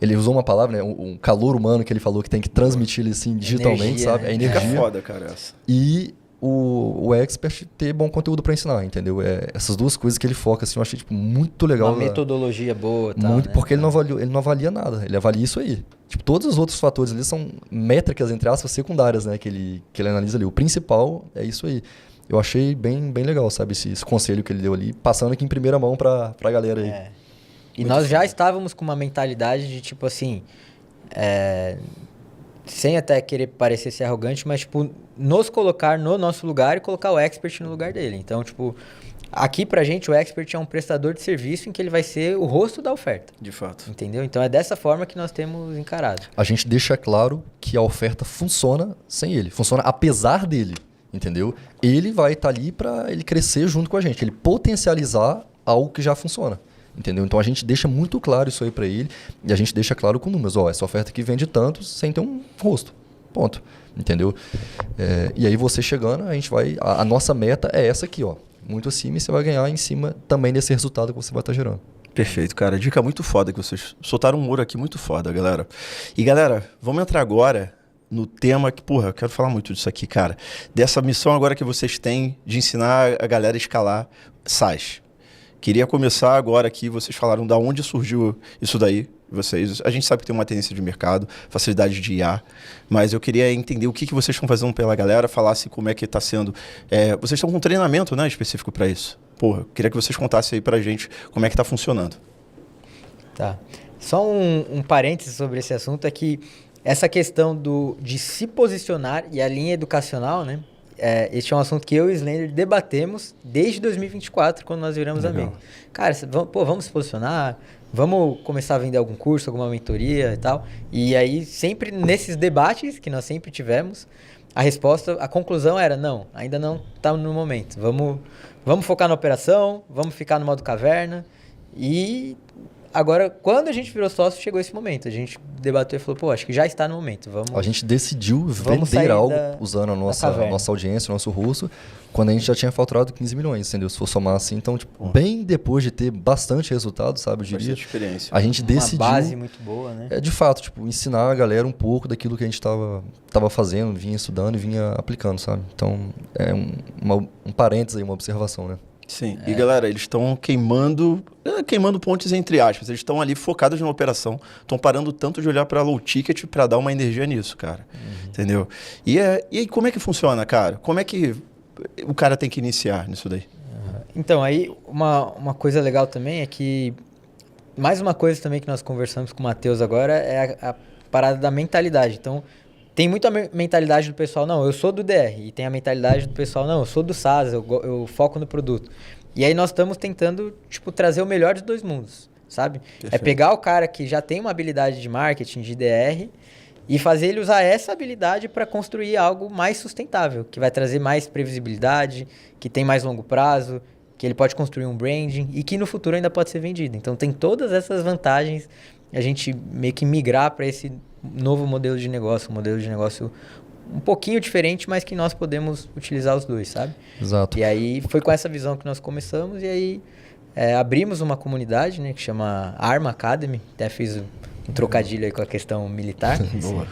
Ele usou uma palavra, né? Um calor humano que ele falou que tem que transmitir ele assim digitalmente, Energia, sabe? né? É Dica energia. foda, cara, essa. E o expert ter bom conteúdo para ensinar, entendeu? Essas duas coisas que ele foca, assim, eu achei tipo, muito legal. Uma metodologia boa, tal, Muito, né? porque ele não avalia nada, ele avalia isso aí. Tipo, todos os outros fatores ali são métricas, entre aspas, secundárias, né? Que ele analisa ali. O principal é isso aí. Eu achei bem legal, sabe? Esse conselho que ele deu ali, passando aqui em primeira mão pra galera aí. E nós já estávamos com uma mentalidade de tipo assim, sem até querer parecer ser arrogante, mas tipo, nos colocar no nosso lugar e colocar o expert no lugar dele. Então, tipo, aqui pra gente o expert é um prestador de serviço em que ele vai ser o rosto da oferta. De fato. Entendeu? Então é dessa forma que nós temos encarado. A gente deixa claro que a oferta funciona sem ele, funciona apesar dele, entendeu? Ele vai estar ali para ele crescer junto com a gente, ele potencializar algo que já funciona. Entendeu? Então a gente deixa muito claro isso aí para ele e a gente deixa claro com números. Essa oferta aqui vende tanto sem ter um rosto. Ponto. Entendeu? E aí você chegando, a gente vai. A nossa meta é essa aqui, ó. Muito acima e você vai ganhar em cima também desse resultado que você vai estar gerando. Perfeito, cara. Dica muito foda que vocês soltaram um ouro aqui muito foda, galera. E galera, vamos entrar agora no tema que, porra, eu quero falar muito disso aqui, cara. Dessa missão agora que vocês têm de ensinar a galera a escalar SaaS. Queria começar agora aqui, vocês falaram da onde surgiu isso daí, vocês. A gente sabe que tem uma tendência de mercado, facilidade de IA, mas eu queria entender o que vocês estão fazendo pela galera, falasse como é que está sendo. Vocês estão com um treinamento, né, específico para isso. Porra, queria que vocês contassem aí pra gente como é que está funcionando. Tá. Só um parênteses sobre esse assunto é que essa questão de se posicionar e a linha educacional, né? Este é um assunto que eu e o Slender debatemos desde 2024, quando nós viramos amigos. Cara, vamos se posicionar, vamos começar a vender algum curso, alguma mentoria e tal. E aí, sempre nesses debates que nós sempre tivemos, a conclusão era, não, ainda não está no momento. Vamos focar na operação, vamos ficar no modo caverna. E agora, quando a gente virou sócio, chegou esse momento. A gente debateu e falou, pô, acho que já está no momento. A gente decidiu vamos vender sair algo da usando a nossa audiência, o nosso rosto, quando a gente já tinha faturado 15 milhões, entendeu? Se for somar assim, então, tipo, bem depois de ter bastante resultado, sabe, eu diria, experiência. a gente decidiu... Uma base muito boa, né? De fato, tipo, ensinar a galera um pouco daquilo que a gente tava fazendo, vinha estudando e vinha aplicando, sabe? Então, um parênteses aí, uma observação, né? Sim, e galera, eles estão queimando pontes entre aspas, eles estão ali focados na operação, estão parando tanto de olhar para low ticket para dar uma energia nisso, cara, entendeu? E aí como é que funciona, cara? Como é que o cara tem que iniciar nisso daí? Então, aí uma coisa legal também é que, mais uma coisa também que nós conversamos com o Matheus agora é a parada da mentalidade. Então, tem muita mentalidade do pessoal, não, eu sou do DR. E tem a mentalidade do pessoal, não, eu sou do SaaS, eu foco no produto. E aí nós estamos tentando, tipo, trazer o melhor dos dois mundos, sabe? Perfeito. É pegar o cara que já tem uma habilidade de marketing, de DR, e fazer ele usar essa habilidade para construir algo mais sustentável, que vai trazer mais previsibilidade, que tem mais longo prazo, que ele pode construir um branding e que no futuro ainda pode ser vendido. Então tem todas essas vantagens a gente meio que migrar para esse novo modelo de negócio, um modelo de negócio um pouquinho diferente, mas que nós podemos utilizar os dois, sabe? Exato. E aí foi com essa visão que nós começamos e aí abrimos uma comunidade, né, que chama Arma Academy, até fiz um trocadilho aí com a questão militar. Boa.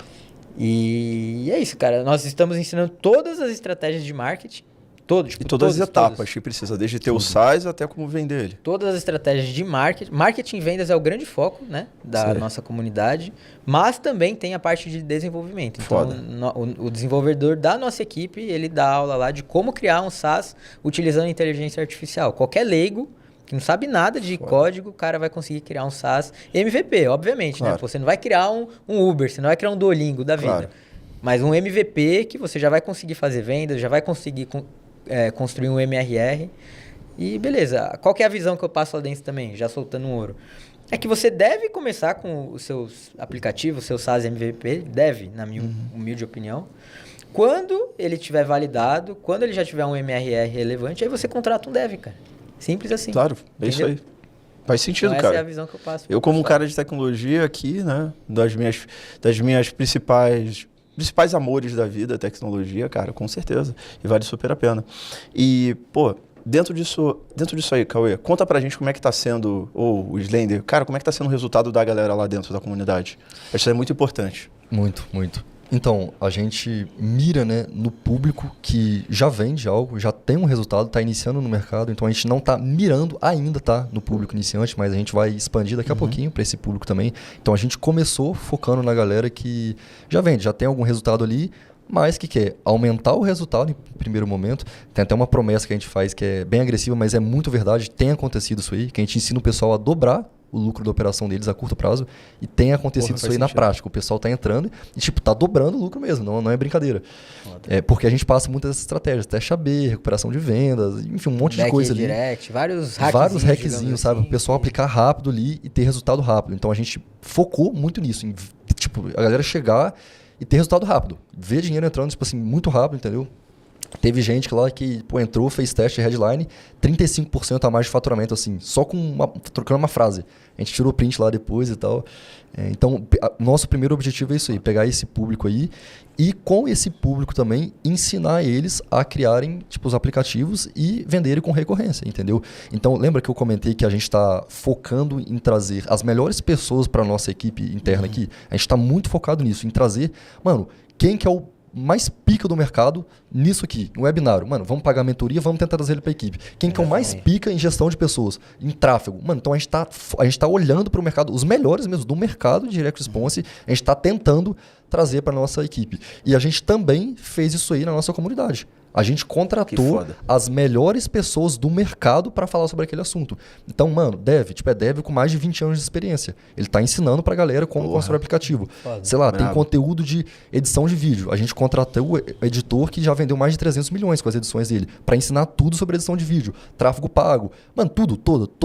E é isso, cara, nós estamos ensinando todas as estratégias de marketing, E todas as etapas que precisa, desde ter o SaaS até como vender ele. Todas as estratégias de marketing. Marketing e vendas é o grande foco, né, da nossa comunidade, mas também tem a parte de desenvolvimento. Então, o desenvolvedor da nossa equipe, ele dá aula lá de como criar um SaaS utilizando inteligência artificial. Qualquer leigo que não sabe nada de código, o cara vai conseguir criar um SaaS MVP, obviamente, né? Claro. Pô, você não vai criar um Uber, você não vai criar um Duolingo da vida. Claro. Mas um MVP que você já vai conseguir fazer vendas, já vai conseguir construir um MRR. E beleza, qual que é a visão que eu passo lá dentro também, já soltando um ouro? É que você deve começar com os seus aplicativos, o seu SaaS MVP, deve, na minha humilde opinião. Quando ele tiver validado, quando ele já tiver um MRR relevante, aí você contrata um dev, cara. Simples assim. Claro, é isso aí. Faz sentido, então, cara. essa é a visão que eu passo. Eu, como um cara de tecnologia aqui, né, das minhas principais amores da vida, tecnologia, cara, com certeza. E vale super a pena. E, pô, dentro disso aí, Cauê, conta pra gente como é que tá sendo, ou o Slender, cara, como é que tá sendo o resultado da galera lá dentro da comunidade? Isso é muito importante. Muito, muito. Então, a gente mira, né, no público que já vende algo, já tem um resultado, está iniciando no mercado. Então, a gente não está mirando ainda, tá, no público iniciante, mas a gente vai expandir daqui a pouquinho para esse público também. Então, a gente começou focando na galera que já vende, já tem algum resultado ali, mas que quer aumentar o resultado em primeiro momento. Tem até uma promessa que a gente faz que é bem agressiva, mas é muito verdade, tem acontecido isso aí, que a gente ensina o pessoal a dobrar o lucro da operação deles a curto prazo e tem acontecido isso aí na prática. O pessoal tá entrando e, tipo, tá dobrando o lucro mesmo, não é brincadeira. Porque a gente passa muitas estratégias, teste AB, recuperação de vendas, enfim, um monte de coisa ali. Direct, vários hackzinhos, sabe? Assim. O pessoal aplicar rápido ali e ter resultado rápido. Então, a gente focou muito nisso, em, tipo, a galera chegar e ter resultado rápido. Ver dinheiro entrando, tipo assim, muito rápido, entendeu? Teve gente lá que entrou, fez teste, headline, 35% a mais de faturamento, assim, só trocando uma frase. A gente tirou print lá depois e tal. Então, nosso primeiro objetivo é isso aí, pegar esse público aí e com esse público também ensinar eles a criarem tipo, os aplicativos e venderem com recorrência, entendeu? Então, lembra que eu comentei que a gente está focando em trazer as melhores pessoas para a nossa equipe interna aqui? A gente está muito focado nisso, em trazer, mano, quem que é o mais pica do mercado nisso aqui, no webinário. Mano, vamos pagar a mentoria, vamos tentar trazer ele para a equipe. Quem que é o mais pica em gestão de pessoas, em tráfego? Mano, então a gente tá olhando para o mercado, os melhores mesmo do mercado de Direct Response, a gente está tentando trazer para nossa equipe. E a gente também fez isso aí na nossa comunidade. A gente contratou as melhores pessoas do mercado para falar sobre aquele assunto. Então, mano, dev com mais de 20 anos de experiência. Ele tá ensinando pra galera como construir aplicativo. Sei lá, tem conteúdo de edição de vídeo. A gente contratou o editor que já vendeu mais de 300 milhões com as edições dele, para ensinar tudo sobre edição de vídeo, tráfego pago. Mano, tudo.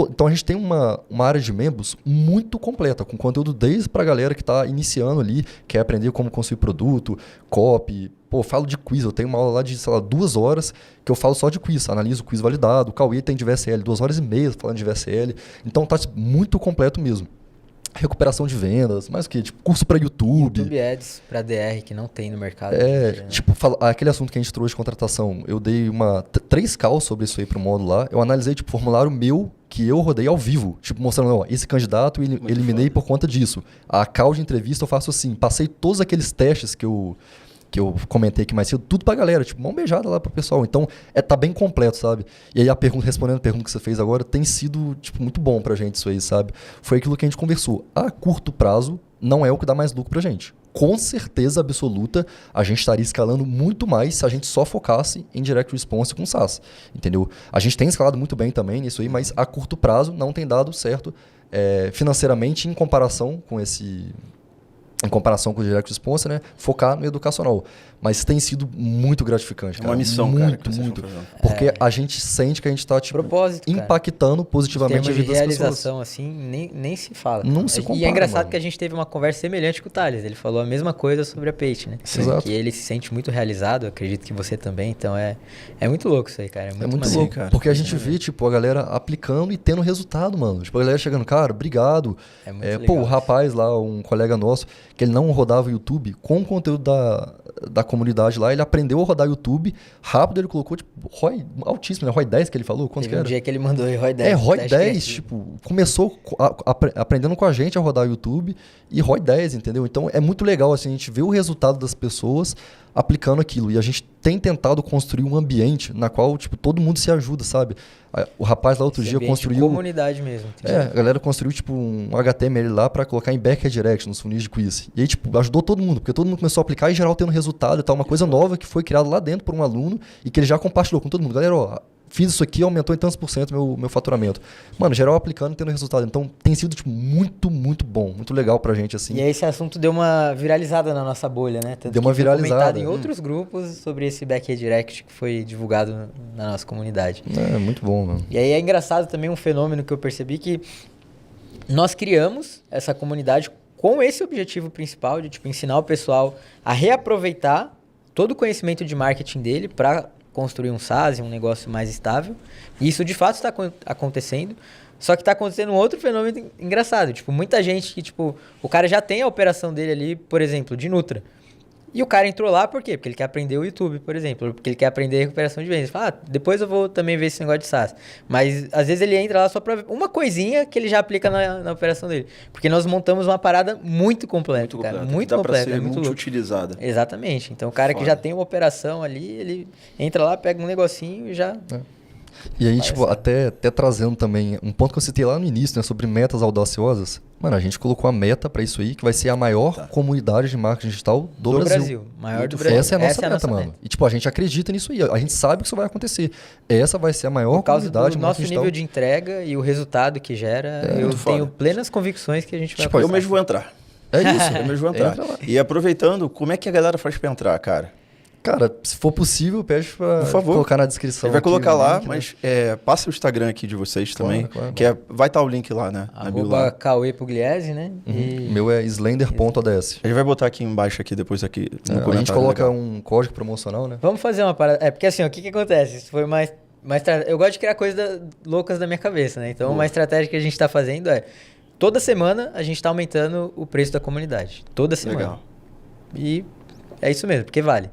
Então, a gente tem uma área de membros muito completa, com conteúdo desde pra galera que tá iniciando ali, quer aprender como construir produto, copy. Pô, eu falo de quiz, eu tenho uma aula lá de, sei lá, 2 horas que eu falo só de quiz, analiso o quiz validado, o Cauê tem de VSL, 2 horas e meia falando de VSL, então tá muito completo mesmo. Recuperação de vendas, mais o que? Tipo, curso para YouTube. YouTube Ads para DR que não tem no mercado. Tipo, aquele assunto que a gente trouxe de contratação, eu dei 3 calls sobre isso aí pro módulo lá, eu analisei, tipo, formulário meu que eu rodei ao vivo, tipo, mostrando, ó, esse candidato eu eliminei por conta disso. A call de entrevista eu faço assim, passei todos aqueles testes que eu comentei aqui mais cedo, tudo pra galera, tipo, mão beijada lá pro pessoal. Então, tá bem completo, sabe? E aí, respondendo a pergunta que você fez agora, tem sido, tipo, muito bom pra gente isso aí, sabe? Foi aquilo que a gente conversou. A curto prazo, não é o que dá mais lucro pra gente. Com certeza absoluta, a gente estaria escalando muito mais se a gente só focasse em Direct Response com SaaS, entendeu? A gente tem escalado muito bem também nisso aí, mas a curto prazo não tem dado certo financeiramente em comparação com o Direct Response, né? Focar no educacional. Mas tem sido muito gratificante, cara. É uma missão, muito, cara, muito. Porque a gente sente que a gente está tipo, impactando positivamente a vida das pessoas. Realização, assim, nem se fala. Não se compara, e é engraçado, mano, que a gente teve uma conversa semelhante com o Thales. Ele falou a mesma coisa sobre a Page, né? Exato. Que ele se sente muito realizado, acredito que você também. Então é muito louco isso aí, cara. É muito louco, cara. Porque a gente vê, tipo, a galera aplicando e tendo resultado, mano. Tipo, a galera chegando, cara, obrigado. É muito legal. O rapaz lá, um colega nosso, que ele não rodava o YouTube, com o conteúdo da comunidade lá, ele aprendeu a rodar YouTube, rápido ele colocou, tipo, ROI altíssimo, né? ROI 10 que ele falou, quanto que era? Um dia que ele mandou ROI 10. ROI 10, tipo, começou aprendendo com a gente a rodar YouTube e ROI 10, entendeu? Então é muito legal, assim, a gente vê o resultado das pessoas aplicando aquilo, e a gente tem tentado construir um ambiente na qual, tipo, todo mundo se ajuda, sabe? O rapaz lá outro dia construiu... comunidade mesmo. A galera construiu, tipo, um HTML lá pra colocar em Back Direct, nos funis de quiz. E aí, tipo, ajudou todo mundo, porque todo mundo começou a aplicar e geral tendo resultado e tal, uma coisa nova que foi criada lá dentro por um aluno e que ele já compartilhou com todo mundo. Galera, ó, fiz isso aqui, aumentou em tantos por cento meu faturamento. Mano, geral aplicando e tendo resultado. Então, tem sido tipo, muito, muito bom, muito legal pra gente, assim. E aí esse assunto deu uma viralizada na nossa bolha, né? Tanto Deu uma que foi viralizada. comentado em outros grupos sobre esse Back Redirect que foi divulgado na nossa comunidade. É, muito bom, mano. E aí é engraçado também um fenômeno que eu percebi que nós criamos essa comunidade com esse objetivo principal de tipo, ensinar o pessoal a reaproveitar todo o conhecimento de marketing dele para construir um SaaS, um negócio mais estável. E isso de fato está acontecendo. Só que está acontecendo um outro fenômeno engraçado. Tipo, muita gente que, tipo, o cara já tem a operação dele ali, por exemplo, de Nutra. E o cara entrou lá por quê? Porque ele quer aprender o YouTube, por exemplo. Porque ele quer aprender recuperação de vendas. Fala, depois eu vou também ver esse negócio de SaaS. Mas, às vezes, ele entra lá só para ver uma coisinha que ele já aplica na operação dele. Porque nós montamos uma parada muito completa, cara. Muito completa. Dá pra ser muito multi-utilizada. Exatamente. Então, o cara que já tem uma operação ali, ele entra lá, pega um negocinho e já... E aí, tipo, até trazendo também um ponto que eu citei lá no início, né, sobre metas audaciosas. Mano, a gente colocou a meta pra isso aí, que vai ser a maior comunidade de marketing digital do Brasil. Maior do Brasil. Essa é a nossa meta, mano. E, tipo, a gente acredita nisso aí. A gente sabe que isso vai acontecer. Essa vai ser a maior comunidade de marketing nosso digital. nível de entrega e o resultado que gera, eu tenho plenas convicções que a gente vai Tipo, eu mesmo vou entrar. É isso. Eu mesmo vou entrar. E aproveitando, como é que a galera faz pra entrar, cara? Cara, se for possível, pede pra Por favor. colocar na descrição. Ele vai aqui colocar o lá, link, né? mas passa o Instagram aqui de vocês também, Claro. que vai estar o link lá, né? Na bio lá. @Cauê Pugliese, né? O meu é slender.ods. A gente vai botar aqui embaixo, aqui depois aqui no A gente comentário. coloca legal. um código promocional, né? Vamos fazer uma parada. Porque assim, ó, o que acontece? Isso foi mais eu gosto de criar coisas loucas da minha cabeça, né? Então, uma estratégia que a gente tá fazendo é toda semana a gente tá aumentando o preço da comunidade. Toda semana. Legal. E é isso mesmo, porque vale.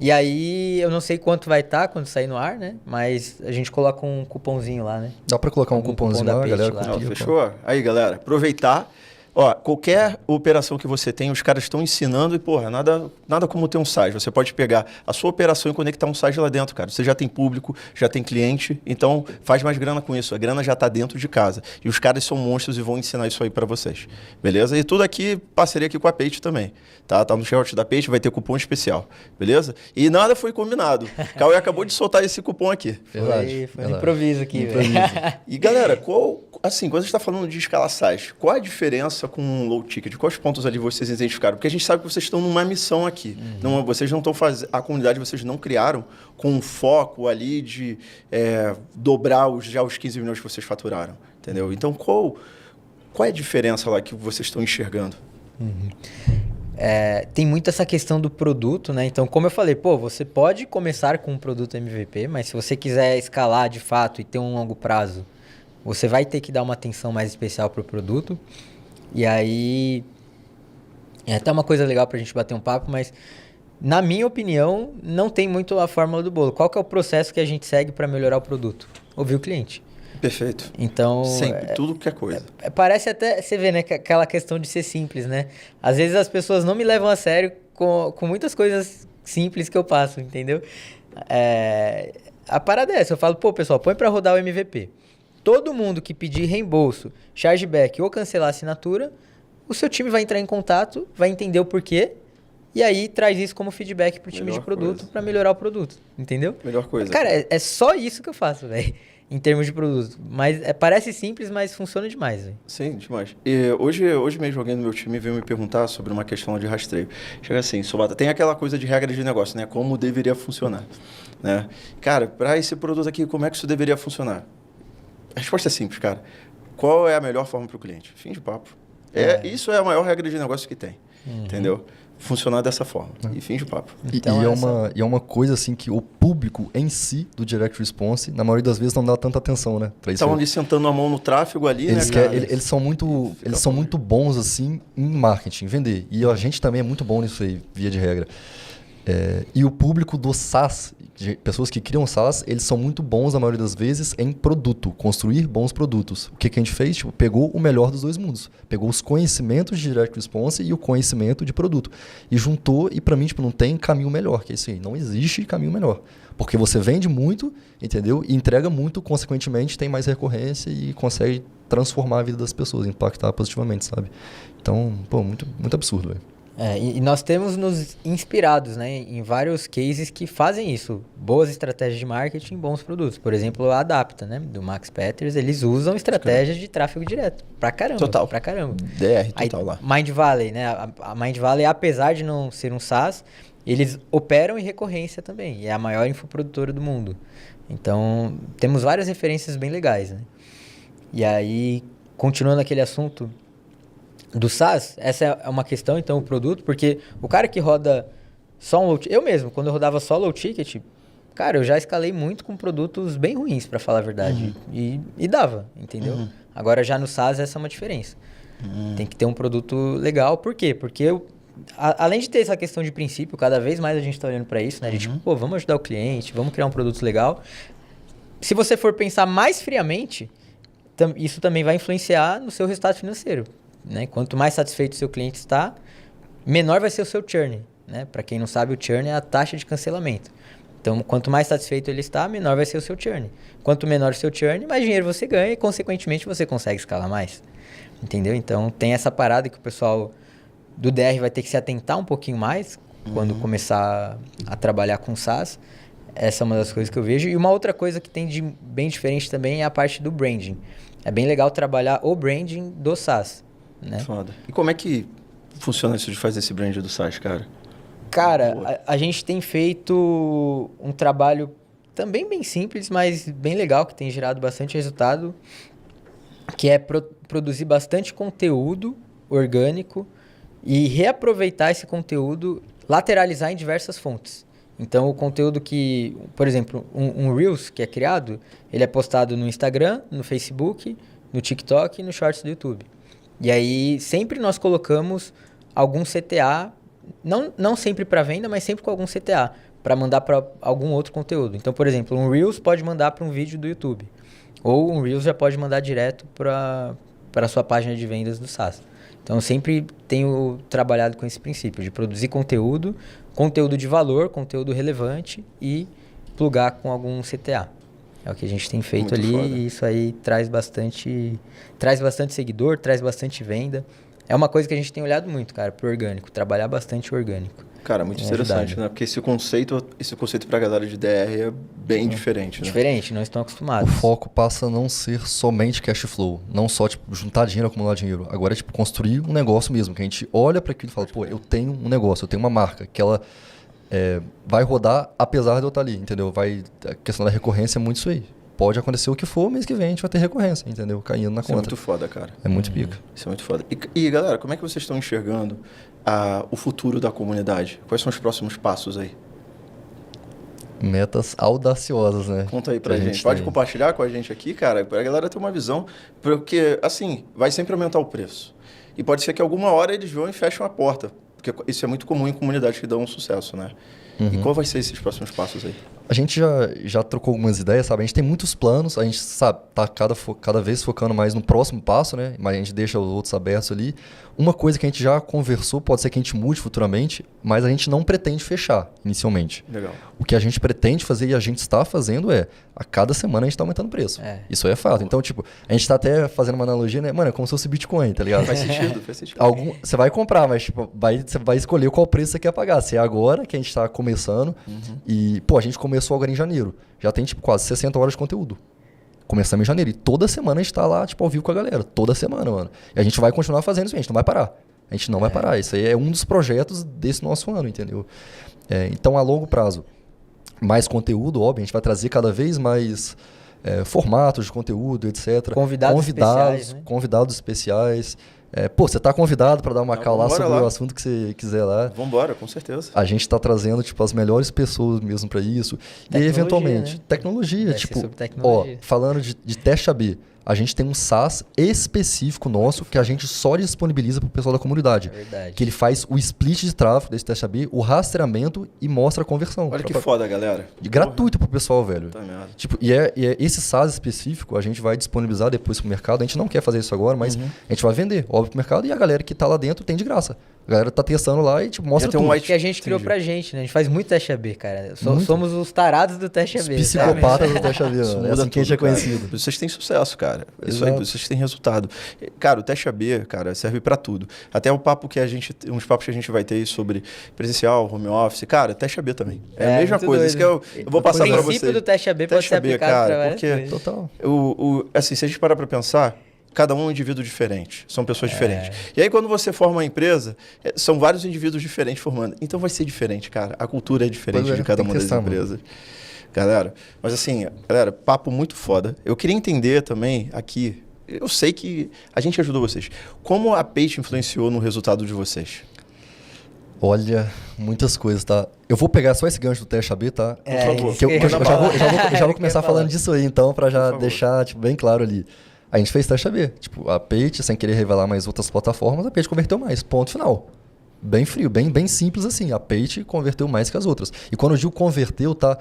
E aí, eu não sei quanto vai estar quando sair no ar, né? Mas a gente coloca um cupomzinho lá, né? Dá pra colocar um Algum cupomzinho cupom da lá, galera. Peixe lá. Não, copia, fechou? Aí, galera, aproveitar. Ó, qualquer operação que você tem, os caras estão ensinando e, porra, nada como ter um site. Você pode pegar a sua operação e conectar um site lá dentro, cara. Você já tem público, já tem cliente, então faz mais grana com isso. A grana já tá dentro de casa. E os caras são monstros e vão ensinar isso aí para vocês. Beleza? E tudo aqui, parceria aqui com a Peixe também. Tá no checkout da Peixe, vai ter cupom especial. Beleza? E nada foi combinado. Cauê acabou de soltar esse cupom aqui. Verdade. Foi um improviso aqui, velho. E galera, quando a gente está falando de escalar sites, qual a diferença com um low ticket? Quais pontos ali vocês identificaram? Porque a gente sabe que vocês estão numa missão aqui. Vocês não estão fazendo. A comunidade vocês não criaram com um foco ali de dobrar já os 15 milhões que vocês faturaram. Entendeu? Então, qual é a diferença lá que vocês estão enxergando? Tem muito essa questão do produto, né? Então, como eu falei, você pode começar com um produto MVP, mas se você quiser escalar de fato e ter um longo prazo, você vai ter que dar uma atenção mais especial para o produto. E aí, é até uma coisa legal para a gente bater um papo, mas na minha opinião, não tem muito a fórmula do bolo. Qual que é o processo que a gente segue para melhorar o produto? Ouvir o cliente. Perfeito. Então, sempre, tudo que é coisa. Parece até, você vê, né, que aquela questão de ser simples, né? Às vezes as pessoas não me levam a sério com muitas coisas simples que eu passo, entendeu? A parada é essa, eu falo, pessoal, põe para rodar o MVP. Todo mundo que pedir reembolso, chargeback ou cancelar a assinatura, o seu time vai entrar em contato, vai entender o porquê, e aí traz isso como feedback pro time de produto para melhorar o produto, entendeu? Melhor coisa. Cara, é só isso que eu faço, velho. Em termos de produto. Mas parece simples, mas funciona demais, velho. Sim, demais. E hoje mesmo alguém do meu time veio me perguntar sobre uma questão de rastreio. Chega assim, Sobata, tem aquela coisa de regra de negócio, né? Como deveria funcionar, né? Cara, para esse produto aqui, como é que isso deveria funcionar? A resposta é simples, cara. Qual é a melhor forma para o cliente? Fim de papo. Isso é a maior regra de negócio que tem, entendeu? Funcionar dessa forma. E fim de papo. Então, e é uma coisa assim que o público em si do Direct Response, na maioria das vezes, não dá tanta atenção, né? Estavam ali sentando a mão no tráfego ali, eles né, cara? Eles são muito bons assim em marketing, em vender. E a gente também é muito bom nisso aí, via de regra. E o público do SaaS, pessoas que criam SaaS, eles são muito bons, na maioria das vezes, em produto, construir bons produtos. O que a gente fez? Tipo, pegou o melhor dos dois mundos. Pegou os conhecimentos de Direct Response e o conhecimento de produto. E juntou, e pra mim, tipo, não tem caminho melhor, que é isso aí. Não existe caminho melhor. Porque você vende muito, entendeu? E entrega muito, consequentemente, tem mais recorrência e consegue transformar a vida das pessoas, impactar positivamente, sabe? Então, muito, muito absurdo, velho. E nós temos nos inspirados, né, em vários cases que fazem isso. Boas estratégias de marketing, bons produtos. Por exemplo, a Adapta, né, do Max Peters, eles usam estratégias de tráfego direto. Pra caramba. Total. Pra caramba. DR Aí, total lá. Mind Valley, né, a Mind Valley, apesar de não ser um SaaS, eles operam em recorrência também. E é a maior infoprodutora do mundo. Então, temos várias referências bem legais, né. E aí, continuando aquele assunto do SaaS, essa é uma questão, então, o produto, porque o cara que roda só um low ticket, eu mesmo, quando eu rodava só low ticket, cara, eu já escalei muito com produtos bem ruins, pra falar a verdade, e dava, entendeu? Agora, já no SaaS, essa é uma diferença. Tem que ter um produto legal, por quê? Porque além de ter essa questão de princípio, cada vez mais a gente tá olhando pra isso, né? A gente, pô, vamos ajudar o cliente, vamos criar um produto legal. Se você for pensar mais friamente, isso também vai influenciar no seu resultado financeiro. Né? Quanto mais satisfeito o seu cliente está, menor vai ser o seu churn. Né? Para quem não sabe, o churn é a taxa de cancelamento. Então, quanto mais satisfeito ele está, menor vai ser o seu churn. Quanto menor o seu churn, mais dinheiro você ganha e, consequentemente, você consegue escalar mais. Entendeu? Então, tem essa parada que o pessoal do DR vai ter que se atentar um pouquinho mais quando começar a trabalhar com SaaS. Essa é uma das coisas que eu vejo. E uma outra coisa que tem de bem diferente também é a parte do branding. É bem legal trabalhar o branding do SaaS. Né? Foda. E como é que funciona isso de fazer esse brand do SaaS, cara? Cara, a gente tem feito um trabalho também bem simples, mas bem legal, que tem gerado bastante resultado, que é produzir bastante conteúdo orgânico e reaproveitar esse conteúdo, lateralizar em diversas fontes. Então, o conteúdo que, por exemplo, um Reels que é criado, ele é postado no Instagram, no Facebook, no TikTok e no Shorts do YouTube. E aí, sempre nós colocamos algum CTA, não sempre para venda, mas sempre com algum CTA, para mandar para algum outro conteúdo. Então, por exemplo, um Reels pode mandar para um vídeo do YouTube. Ou um Reels já pode mandar direto para a sua página de vendas do SaaS. Então, eu sempre tenho trabalhado com esse princípio de produzir conteúdo de valor, conteúdo relevante e plugar com algum CTA. É o que a gente tem feito Muito ali foda. e isso aí traz bastante seguidor, traz bastante venda. É uma coisa que a gente tem olhado muito, cara, pro orgânico, trabalhar bastante orgânico. Cara, muito Tem interessante, ajudado. né? Porque esse conceito pra galera de DR é bem diferente, né? Diferente, não estão O acostumados. foco passa a não ser somente cash flow, não só tipo juntar dinheiro, acumular dinheiro. Agora é tipo construir um negócio mesmo, que a gente olha para aquilo e fala, pô, eu tenho um negócio, eu tenho uma marca, que ela vai rodar apesar de eu estar ali, entendeu? A questão da recorrência é muito isso aí. Pode acontecer o que for, mês que vem a gente vai ter recorrência, entendeu? Caindo na Isso é conta. muito foda, cara. É muito pica. Isso é muito foda. E galera, como é que vocês estão enxergando o futuro da comunidade? Quais são os próximos passos aí? Metas audaciosas, né? Conta aí pra Que a gente. Pode tem. compartilhar com a gente aqui, cara, pra galera ter uma visão. Porque, assim, vai sempre aumentar o preço. E pode ser que alguma hora eles vão e fecham a porta. Porque isso é muito comum em comunidades que dão sucesso, né? E qual vai ser esses próximos passos aí? A gente já trocou algumas ideias, sabe? A gente tem muitos planos, a gente, sabe, tá cada vez focando mais no próximo passo, né? Mas a gente deixa os outros abertos ali. Uma coisa que a gente já conversou, pode ser que a gente mude futuramente, mas a gente não pretende fechar inicialmente. Legal. O que a gente pretende fazer e a gente está fazendo a cada semana a gente está aumentando o preço. É. Isso aí é fato. Então, tipo, a gente está até fazendo uma analogia, né? Mano, é como se fosse Bitcoin, tá ligado? Faz sentido, faz sentido. Você vai comprar, mas tipo, você vai escolher qual preço você quer pagar. Se é agora que a gente está começando e, pô, a gente começou agora em janeiro. Já tem, tipo, quase 60 horas de conteúdo. Começamos em janeiro e toda semana a gente tá lá, tipo, ao vivo com a galera. Toda semana, mano. E a gente vai continuar fazendo isso, a gente não vai parar. A gente não vai parar. Isso aí é um dos projetos desse nosso ano, entendeu? Então, a longo prazo, mais conteúdo, óbvio, a gente vai trazer cada vez mais formatos de conteúdo, etc. Convidados especiais. Pô, você tá convidado para dar uma call lá vambora sobre lá. o assunto que você quiser lá. Vambora, com certeza. A gente tá trazendo, tipo, as melhores pessoas mesmo para isso. E aí, eventualmente, né? tecnologia, Vai ser tipo, sobre tecnologia. falando de teste AB, a gente tem um SaaS específico nosso que a gente só disponibiliza para o pessoal da comunidade. É verdade. Que ele faz o split de tráfego desse teste AB, o rastreamento e mostra a conversão. Olha que foda, galera. Gratuito pro pessoal, velho. Puta merda. Tipo, e esse SaaS específico a gente vai disponibilizar depois pro mercado. A gente não quer fazer isso agora, mas a gente vai vender, óbvio. devolve pro mercado e a galera que tá lá dentro tem de graça. A galera tá testando lá e tipo, mostra Já tem um tudo. white- Que a gente criou pra gente, né? A gente faz muito teste AB, cara. Somos os tarados do teste Os AB. psicopatas do teste AB, Isso mano. É muda assim que a gente é tudo, cara. conhecido. Por isso vocês têm sucesso, cara. Isso aí, Exato. por isso vocês têm resultado. Cara, o teste AB, cara, serve pra tudo. Até o papo que uns papos que a gente vai ter aí sobre presencial, home office. Cara, teste AB também. É a mesma muito coisa. doido. Isso que eu vou passar O pra princípio vocês. do teste AB pode Teste ser AB, aplicado cara, pra várias porque- coisas. Total. Assim, se a gente parar pra pensar, cada um é um indivíduo diferente, são pessoas diferentes. E aí, quando você forma uma empresa, são vários indivíduos diferentes formando. Então vai ser diferente, cara. A cultura é diferente Pois é, de cada tem que uma das testar, mano. empresas. Galera, mas assim, galera, papo muito foda. Eu queria entender também aqui, eu sei que a gente ajudou vocês. Como a Page influenciou no resultado de vocês? Olha, muitas coisas, tá? Eu vou pegar só esse gancho do teste AB, tá? Por favor. isso Que eu que já ia vou, falar. já vou começar Eu ia falar. falando disso aí, então, pra Por já favor. deixar tipo, bem claro ali. A gente fez teste AB. Tipo, a Page, sem querer revelar mais outras plataformas, a Page converteu mais. Ponto final. Bem frio, bem simples assim. A Page converteu mais que as outras. E quando eu digo converteu, tá?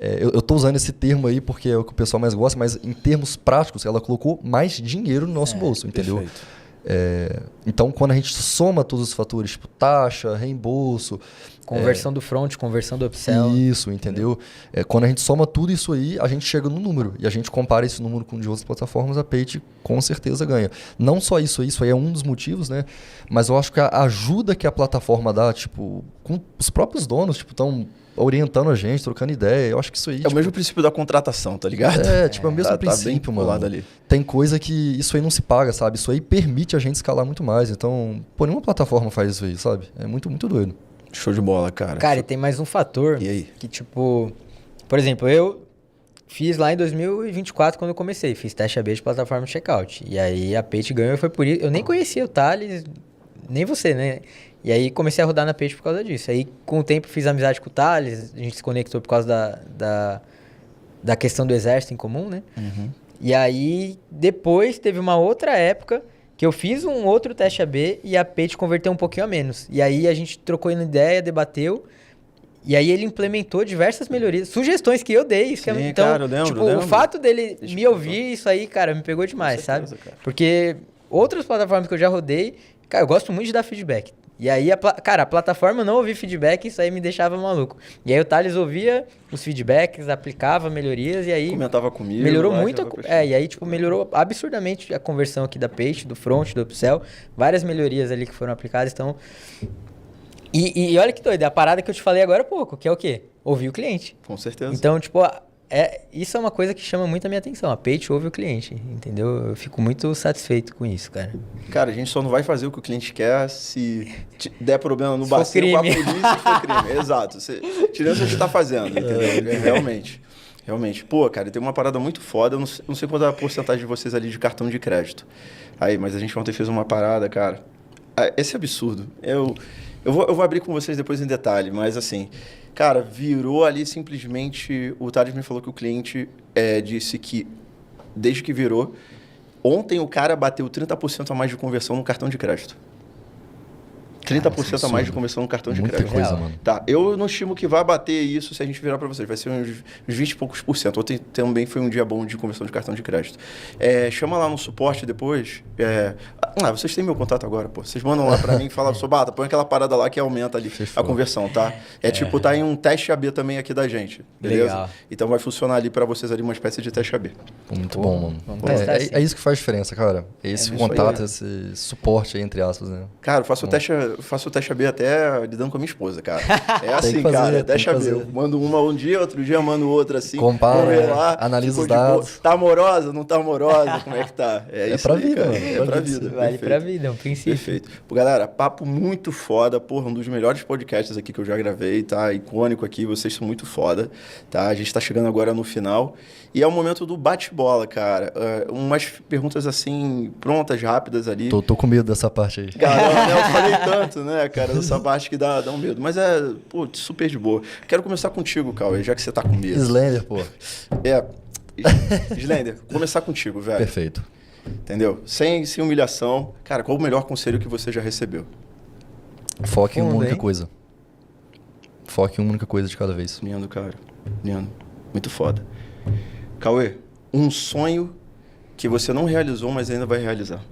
Eu tô usando esse termo aí porque é o que o pessoal mais gosta, mas em termos práticos, ela colocou mais dinheiro no nosso bolso, entendeu? Perfeito. Então, quando a gente soma todos os fatores, tipo taxa, reembolso, Conversão do front, conversão do upsell. isso, entendeu? Quando a gente soma tudo isso aí, a gente chega no número. E a gente compara esse número com o de outras plataformas, a Page com certeza ganha. Não só isso aí é um dos motivos, né? Mas eu acho que a ajuda que a plataforma dá, tipo, com os próprios donos, tipo, estão orientando a gente, trocando ideia. Eu acho que isso aí. É o mesmo princípio da contratação, tá ligado? É o mesmo Tá bem princípio, colado mano. ali. Tem coisa que isso aí não se paga, sabe? Isso aí permite a gente escalar muito mais. Então, pô, nenhuma plataforma faz isso aí, sabe? É muito, muito doido. Show de bola, cara. Cara, e tem mais um fator E aí? que, tipo... Por exemplo, eu fiz lá em 2024 quando eu comecei. Fiz teste AB de plataforma de checkout. E aí a Page ganhou e foi por isso... Eu nem conhecia o Thales, nem você, né? E aí comecei a rodar na Page por causa disso. Aí com o tempo fiz amizade com o Thales, a gente se conectou por causa da questão do exército em comum, né? Uhum. E aí depois teve uma outra época que eu fiz um outro teste AB e a Page converteu um pouquinho a menos. E aí a gente trocou ideia, debateu. E aí ele implementou diversas melhorias, sugestões que eu dei. Sim, Então, cara, eu lembro, tipo, eu lembro. o fato dele Deixa me eu ouvir, isso aí, cara, me pegou demais, Com certeza, sabe? cara. Porque outras plataformas que eu já rodei, cara, eu gosto muito de dar feedback. E aí, cara, a plataforma não ouvir feedback, isso aí me deixava maluco. E aí o Thales ouvia os feedbacks, aplicava melhorias e aí... Comentava comigo. Melhorou lá, muito, já vai pra e aí, tipo, melhorou absurdamente a conversão aqui da Page, do front, do upsell. Várias melhorias ali que foram aplicadas, então... E olha que doido, é a parada que eu te falei agora há pouco, que é o quê? Ouvir o cliente. Com certeza. Então, tipo, isso é uma coisa que chama muito a minha atenção. A Page ouve o cliente, entendeu? Eu fico muito satisfeito com isso, cara. Cara, a gente só não vai fazer o que o cliente quer se der problema no Se for bacia com a crime. polícia se for crime. Exato. Tirando o que a gente tá fazendo, entendeu? Realmente. Realmente. Pô, cara, tem uma parada muito foda. Eu não sei qual é a porcentagem de vocês ali de cartão de crédito. Aí, mas a gente ontem fez uma parada, cara. Esse é absurdo. Eu vou abrir com vocês depois em detalhe, mas assim... Cara, virou ali simplesmente... O Thales me falou que o cliente disse que, desde que virou, ontem o cara bateu 30% a mais de conversão no cartão de crédito. 30% a mais de conversão no cartão de Muita crédito. coisa, Real. mano. Tá, eu não estimo que vai bater isso se a gente virar para vocês. Vai ser uns 20 e poucos por cento. Ontem também foi um dia bom de conversão de cartão de crédito. Chama lá no suporte depois. Vocês têm meu contato agora, pô. Vocês mandam lá para mim e falam, Sobata, põe aquela parada lá que aumenta ali Fechou. a conversão, tá? Tipo, tá em um teste AB também aqui da gente, beleza? Legal. Então vai funcionar ali para vocês ali uma espécie de teste AB. Pô, muito bom, mano. vamos Pô, testar é sim. isso que faz diferença, cara. É esse isso contato, aí, esse suporte aí, entre aspas, né? Cara, eu faço o teste AB até lidando com a minha esposa, cara. É assim, que fazer, cara, tem teste que AB. fazer. Eu mando uma um dia, outro dia mando outra assim. Compara, vou ver lá, analisa ficou os de boa. dados. Tá amorosa, não tá amorosa? Como é que tá? É isso pra aí, vida, cara. mano. É pra vida. Vale perfeito. pra vida, é um princípio. Perfeito. Pô, galera, papo muito foda, porra, um dos melhores podcasts aqui que eu já gravei, tá? Icônico aqui, vocês são muito foda, tá? A gente tá chegando agora no final e é o momento do bate-bola, cara. Umas perguntas assim, prontas, rápidas ali. Tô com medo dessa parte aí. Cara, eu falei tanto, né, cara, dessa parte que dá um medo, mas pô, super de boa. Quero começar contigo, Cauê, já que você tá com medo. Slender, pô. Slender, começar contigo, velho. Perfeito. Entendeu? Sem humilhação. Cara, qual o melhor conselho que você já recebeu? Foque em uma Fundo, única hein? coisa. Foque em uma única coisa de cada vez. Lindo, cara. Lindo. Muito foda. Cauê, um sonho que você não realizou, mas ainda vai realizar.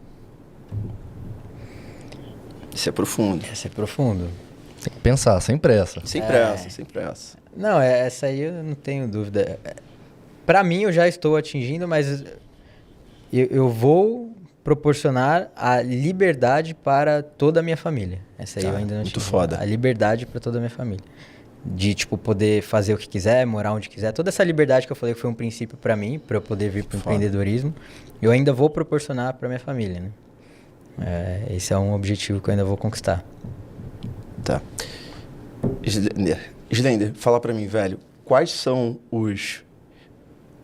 Isso é profundo. Essa é profundo. Tem que pensar, sem pressa. Sem pressa, sem pressa. Não, essa aí eu não tenho dúvida. Pra mim, eu já estou atingindo, mas eu vou proporcionar a liberdade para toda a minha família. Essa aí eu ainda não muito atingi. foda. A liberdade para toda a minha família. De, tipo, poder fazer o que quiser, morar onde quiser. Toda essa liberdade que eu falei que foi um princípio pra mim, pra eu poder vir pro empreendedorismo, eu ainda vou proporcionar pra minha família, né? Esse é um objetivo que eu ainda vou conquistar. Tá. Slender, fala pra mim, velho, quais são os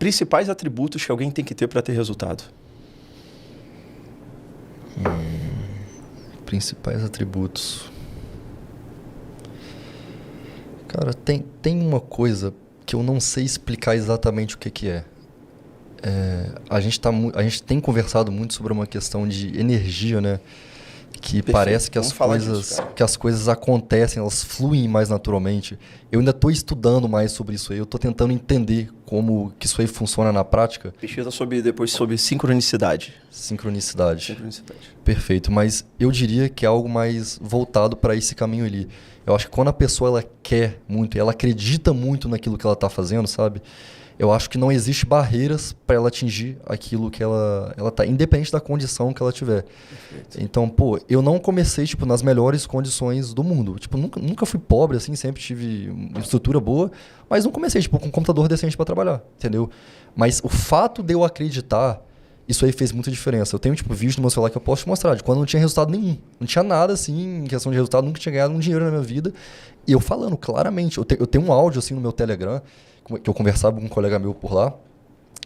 principais atributos que alguém tem que ter pra ter resultado? Principais atributos. Cara, tem uma coisa que eu não sei explicar exatamente o que é. A gente tem conversado muito sobre uma questão de energia, né? Que Perfeito. parece que Vamos falar disso, cara. as coisas acontecem, elas fluem mais naturalmente. Eu ainda estou estudando mais sobre isso aí, eu estou tentando entender como que isso aí funciona na prática. Pesquisa depois sobre sincronicidade. Sincronicidade. Perfeito, mas eu diria que é algo mais voltado para esse caminho ali. Eu acho que quando a pessoa ela quer muito, ela acredita muito naquilo que ela está fazendo, sabe? Eu acho que não existe barreiras para ela atingir aquilo que ela tá, independente da condição que ela tiver. Perfeito. Então, pô, eu não comecei, tipo, nas melhores condições do mundo. Tipo, nunca fui pobre, assim, sempre tive uma estrutura boa, mas não comecei, tipo, com um computador decente para trabalhar, entendeu? Mas o fato de eu acreditar, isso aí fez muita diferença. Eu tenho, tipo, vídeo no meu celular que eu posso te mostrar, de quando não tinha resultado nenhum. Não tinha nada, assim, em questão de resultado, nunca tinha ganhado um dinheiro na minha vida. E eu falando claramente, eu tenho um áudio, assim, no meu Telegram, que eu conversava com um colega meu por lá,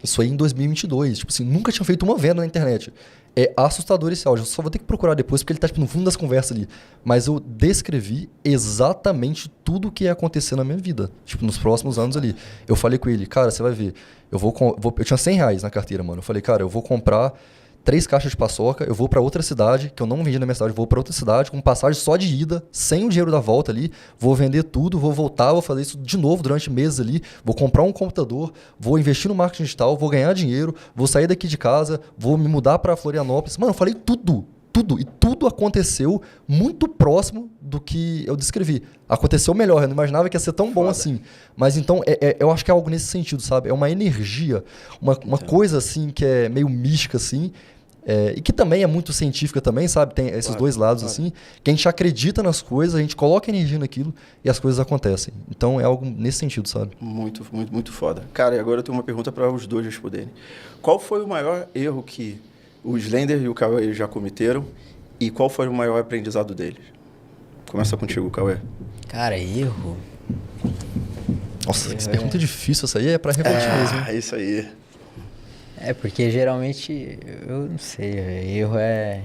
isso aí em 2022, tipo assim, nunca tinha feito uma venda na internet. É assustador esse áudio, eu só vou ter que procurar depois, porque ele tá tipo, no fundo das conversas ali. Mas eu descrevi exatamente tudo o que ia acontecer na minha vida, tipo, nos próximos anos ali. Eu falei com ele, cara, você vai ver, eu tinha R$100 na carteira, mano. Eu falei, cara, eu vou comprar 3 caixas de paçoca, eu vou para outra cidade, que eu não vendi na minha cidade, eu vou para outra cidade, com passagem só de ida, sem o dinheiro da volta ali, vou vender tudo, vou voltar, vou fazer isso de novo durante meses ali, vou comprar um computador, vou investir no marketing digital, vou ganhar dinheiro, vou sair daqui de casa, vou me mudar para Florianópolis. Mano, eu falei tudo, e tudo aconteceu muito próximo do que eu descrevi. Aconteceu melhor, eu não imaginava que ia ser tão bom assim. Mas então, eu acho que é algo nesse sentido, sabe? É uma energia, uma coisa assim que é meio mística assim, e que também é muito científica também, sabe? Tem esses dois lados assim, que a gente acredita nas coisas, a gente coloca energia naquilo e as coisas acontecem. Então é algo nesse sentido, sabe? Muito, muito, muito foda. Cara, e agora eu tenho uma pergunta para os dois responderem. Qual foi o maior erro que o Slender e o Cauê já cometeram e qual foi o maior aprendizado deles? Começa contigo, Cauê. Cara, erro? Nossa, que pergunta difícil essa aí, é pra refletir mesmo. É isso aí. Porque geralmente, eu não sei, erro é...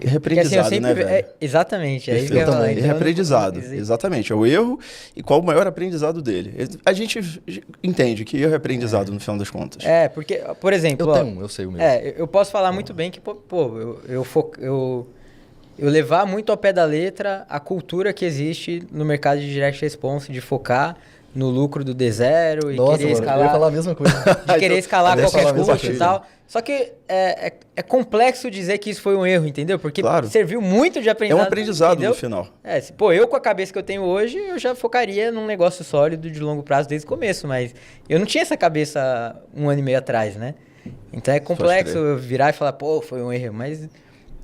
Reaprendizado, assim, né, velho? Exatamente, é isso que eu ia falar. Então, reaprendizado, exatamente. É o erro e qual o maior aprendizado dele. A gente entende que erro é aprendizado no final das contas. Porque, por exemplo... Eu sei o meu. Eu posso falar muito bem que, eu levar muito ao pé da letra a cultura que existe no mercado de direct response, de focar no lucro do D0 e querer escalar... eu ia falar a mesma coisa. De querer escalar a qualquer custo e tal. Coisa. Só que é complexo dizer que isso foi um erro, entendeu? Porque serviu muito de aprendizado. É um aprendizado entendeu? no final. Eu com a cabeça que eu tenho hoje, eu já focaria num negócio sólido de longo prazo desde o começo, mas eu não tinha essa cabeça 1 ano e meio atrás, né? Então é complexo eu virar e falar, foi um erro, mas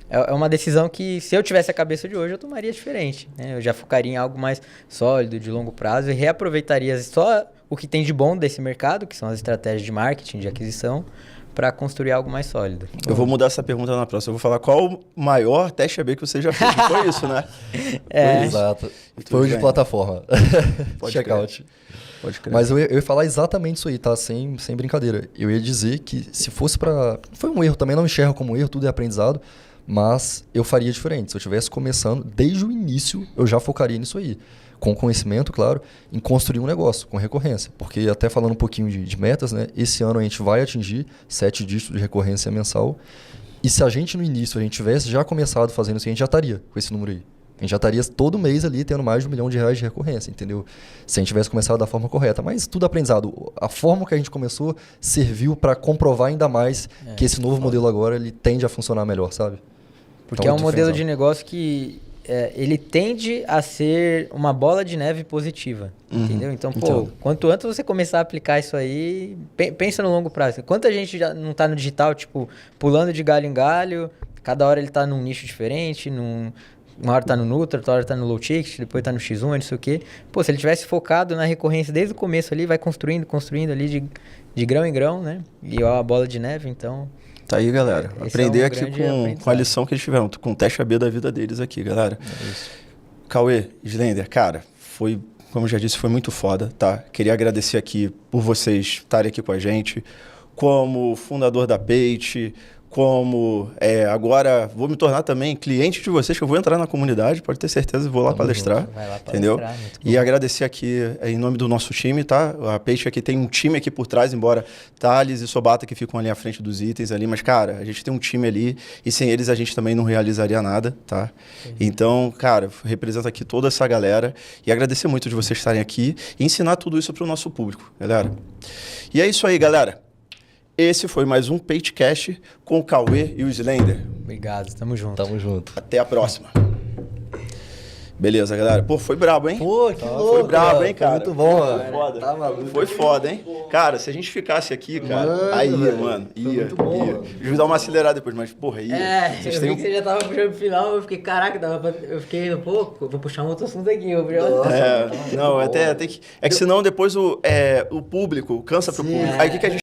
é uma decisão que, se eu tivesse a cabeça de hoje, eu tomaria diferente, né? Eu já focaria em algo mais sólido, de longo prazo, e reaproveitaria só o que tem de bom desse mercado, que são as estratégias de marketing, de aquisição, para construir algo mais sólido. Eu vou mudar essa pergunta na próxima. Eu vou falar qual o maior teste AB que você já fez. Não foi isso, né? Foi exato. Foi o de plataforma. Checkout. Pode crer. Mas eu ia falar exatamente isso aí, tá? Sem brincadeira. Eu ia dizer que se fosse para... Foi um erro, também não enxergo como erro, tudo é aprendizado. Mas eu faria diferente. Se eu estivesse começando, desde o início, eu já focaria nisso aí. Com conhecimento, claro, em construir um negócio, com recorrência. Porque até falando um pouquinho de metas, né? Esse ano a gente vai atingir 7 dígitos de recorrência mensal. E se a gente no início, a gente tivesse já começado fazendo isso, a gente já estaria com esse número aí. A gente já estaria todo mês ali tendo mais de R$1 milhão de recorrência, entendeu? Se a gente tivesse começado da forma correta. Mas tudo aprendizado. A forma que a gente começou serviu para comprovar ainda mais que esse novo modelo agora ele tende a funcionar melhor, sabe? Porque é um Outro modelo frenzão. de negócio que ele tende a ser uma bola de neve positiva, entendeu? Então, pô, Entendo. quanto antes você começar a aplicar isso aí, pensa no longo prazo. Quanta gente já não tá no digital, tipo, pulando de galho em galho, cada hora ele tá num nicho diferente, uma hora tá no Nutra, outra hora tá no low ticket, depois tá no X1, não sei o quê. Pô, se ele tivesse focado na recorrência desde o começo ali, vai construindo ali de grão em grão, né? E ó, a bola de neve, então... Tá aí, galera. Esse Aprender é um aqui grande com a aprendizado. lição que eles tiveram, com o teste AB da vida deles aqui, galera. É isso. Cauê, Slender, cara, foi, como eu já disse, foi muito foda, tá? Queria agradecer aqui por vocês estarem aqui com a gente, como fundador da Page, como agora vou me tornar também cliente de vocês, que eu vou entrar na comunidade, pode ter certeza, vou lá Tamo palestrar, Vai lá entendeu? palestrar, muito E bom. agradecer aqui em nome do nosso time, tá? A Page aqui tem um time aqui por trás, embora Thales e Sobata que ficam ali à frente dos itens ali, mas, cara, a gente tem um time ali e sem eles a gente também não realizaria nada, tá? Então, cara, representa aqui toda essa galera e agradecer muito de vocês estarem aqui e ensinar tudo isso para o nosso público, galera. E é isso aí, galera. Esse foi mais um PageCast com o Cauê e o Slender. Obrigado, tamo junto. Tamo junto. Até a próxima. Beleza, galera. Pô, foi brabo, hein? Pô, que louco. Foi brabo, mano. hein, cara? Muito bom, Foi mano. foda. Tá maluco. Foi foda, hein? Cara, se a gente ficasse aqui, cara, Mano, aí ia, velho. mano. Foi Ia, muito bom, ia. mano. Deixa eu dar uma acelerada depois, mas, porra, ia. Vocês têm um- você já tava puxando pro final, eu fiquei, caraca, eu fiquei, pô, vou puxar um outro assunto aqui. Não, até tem que... É que senão depois o público cansa pro Sim. público. Aí o que a gente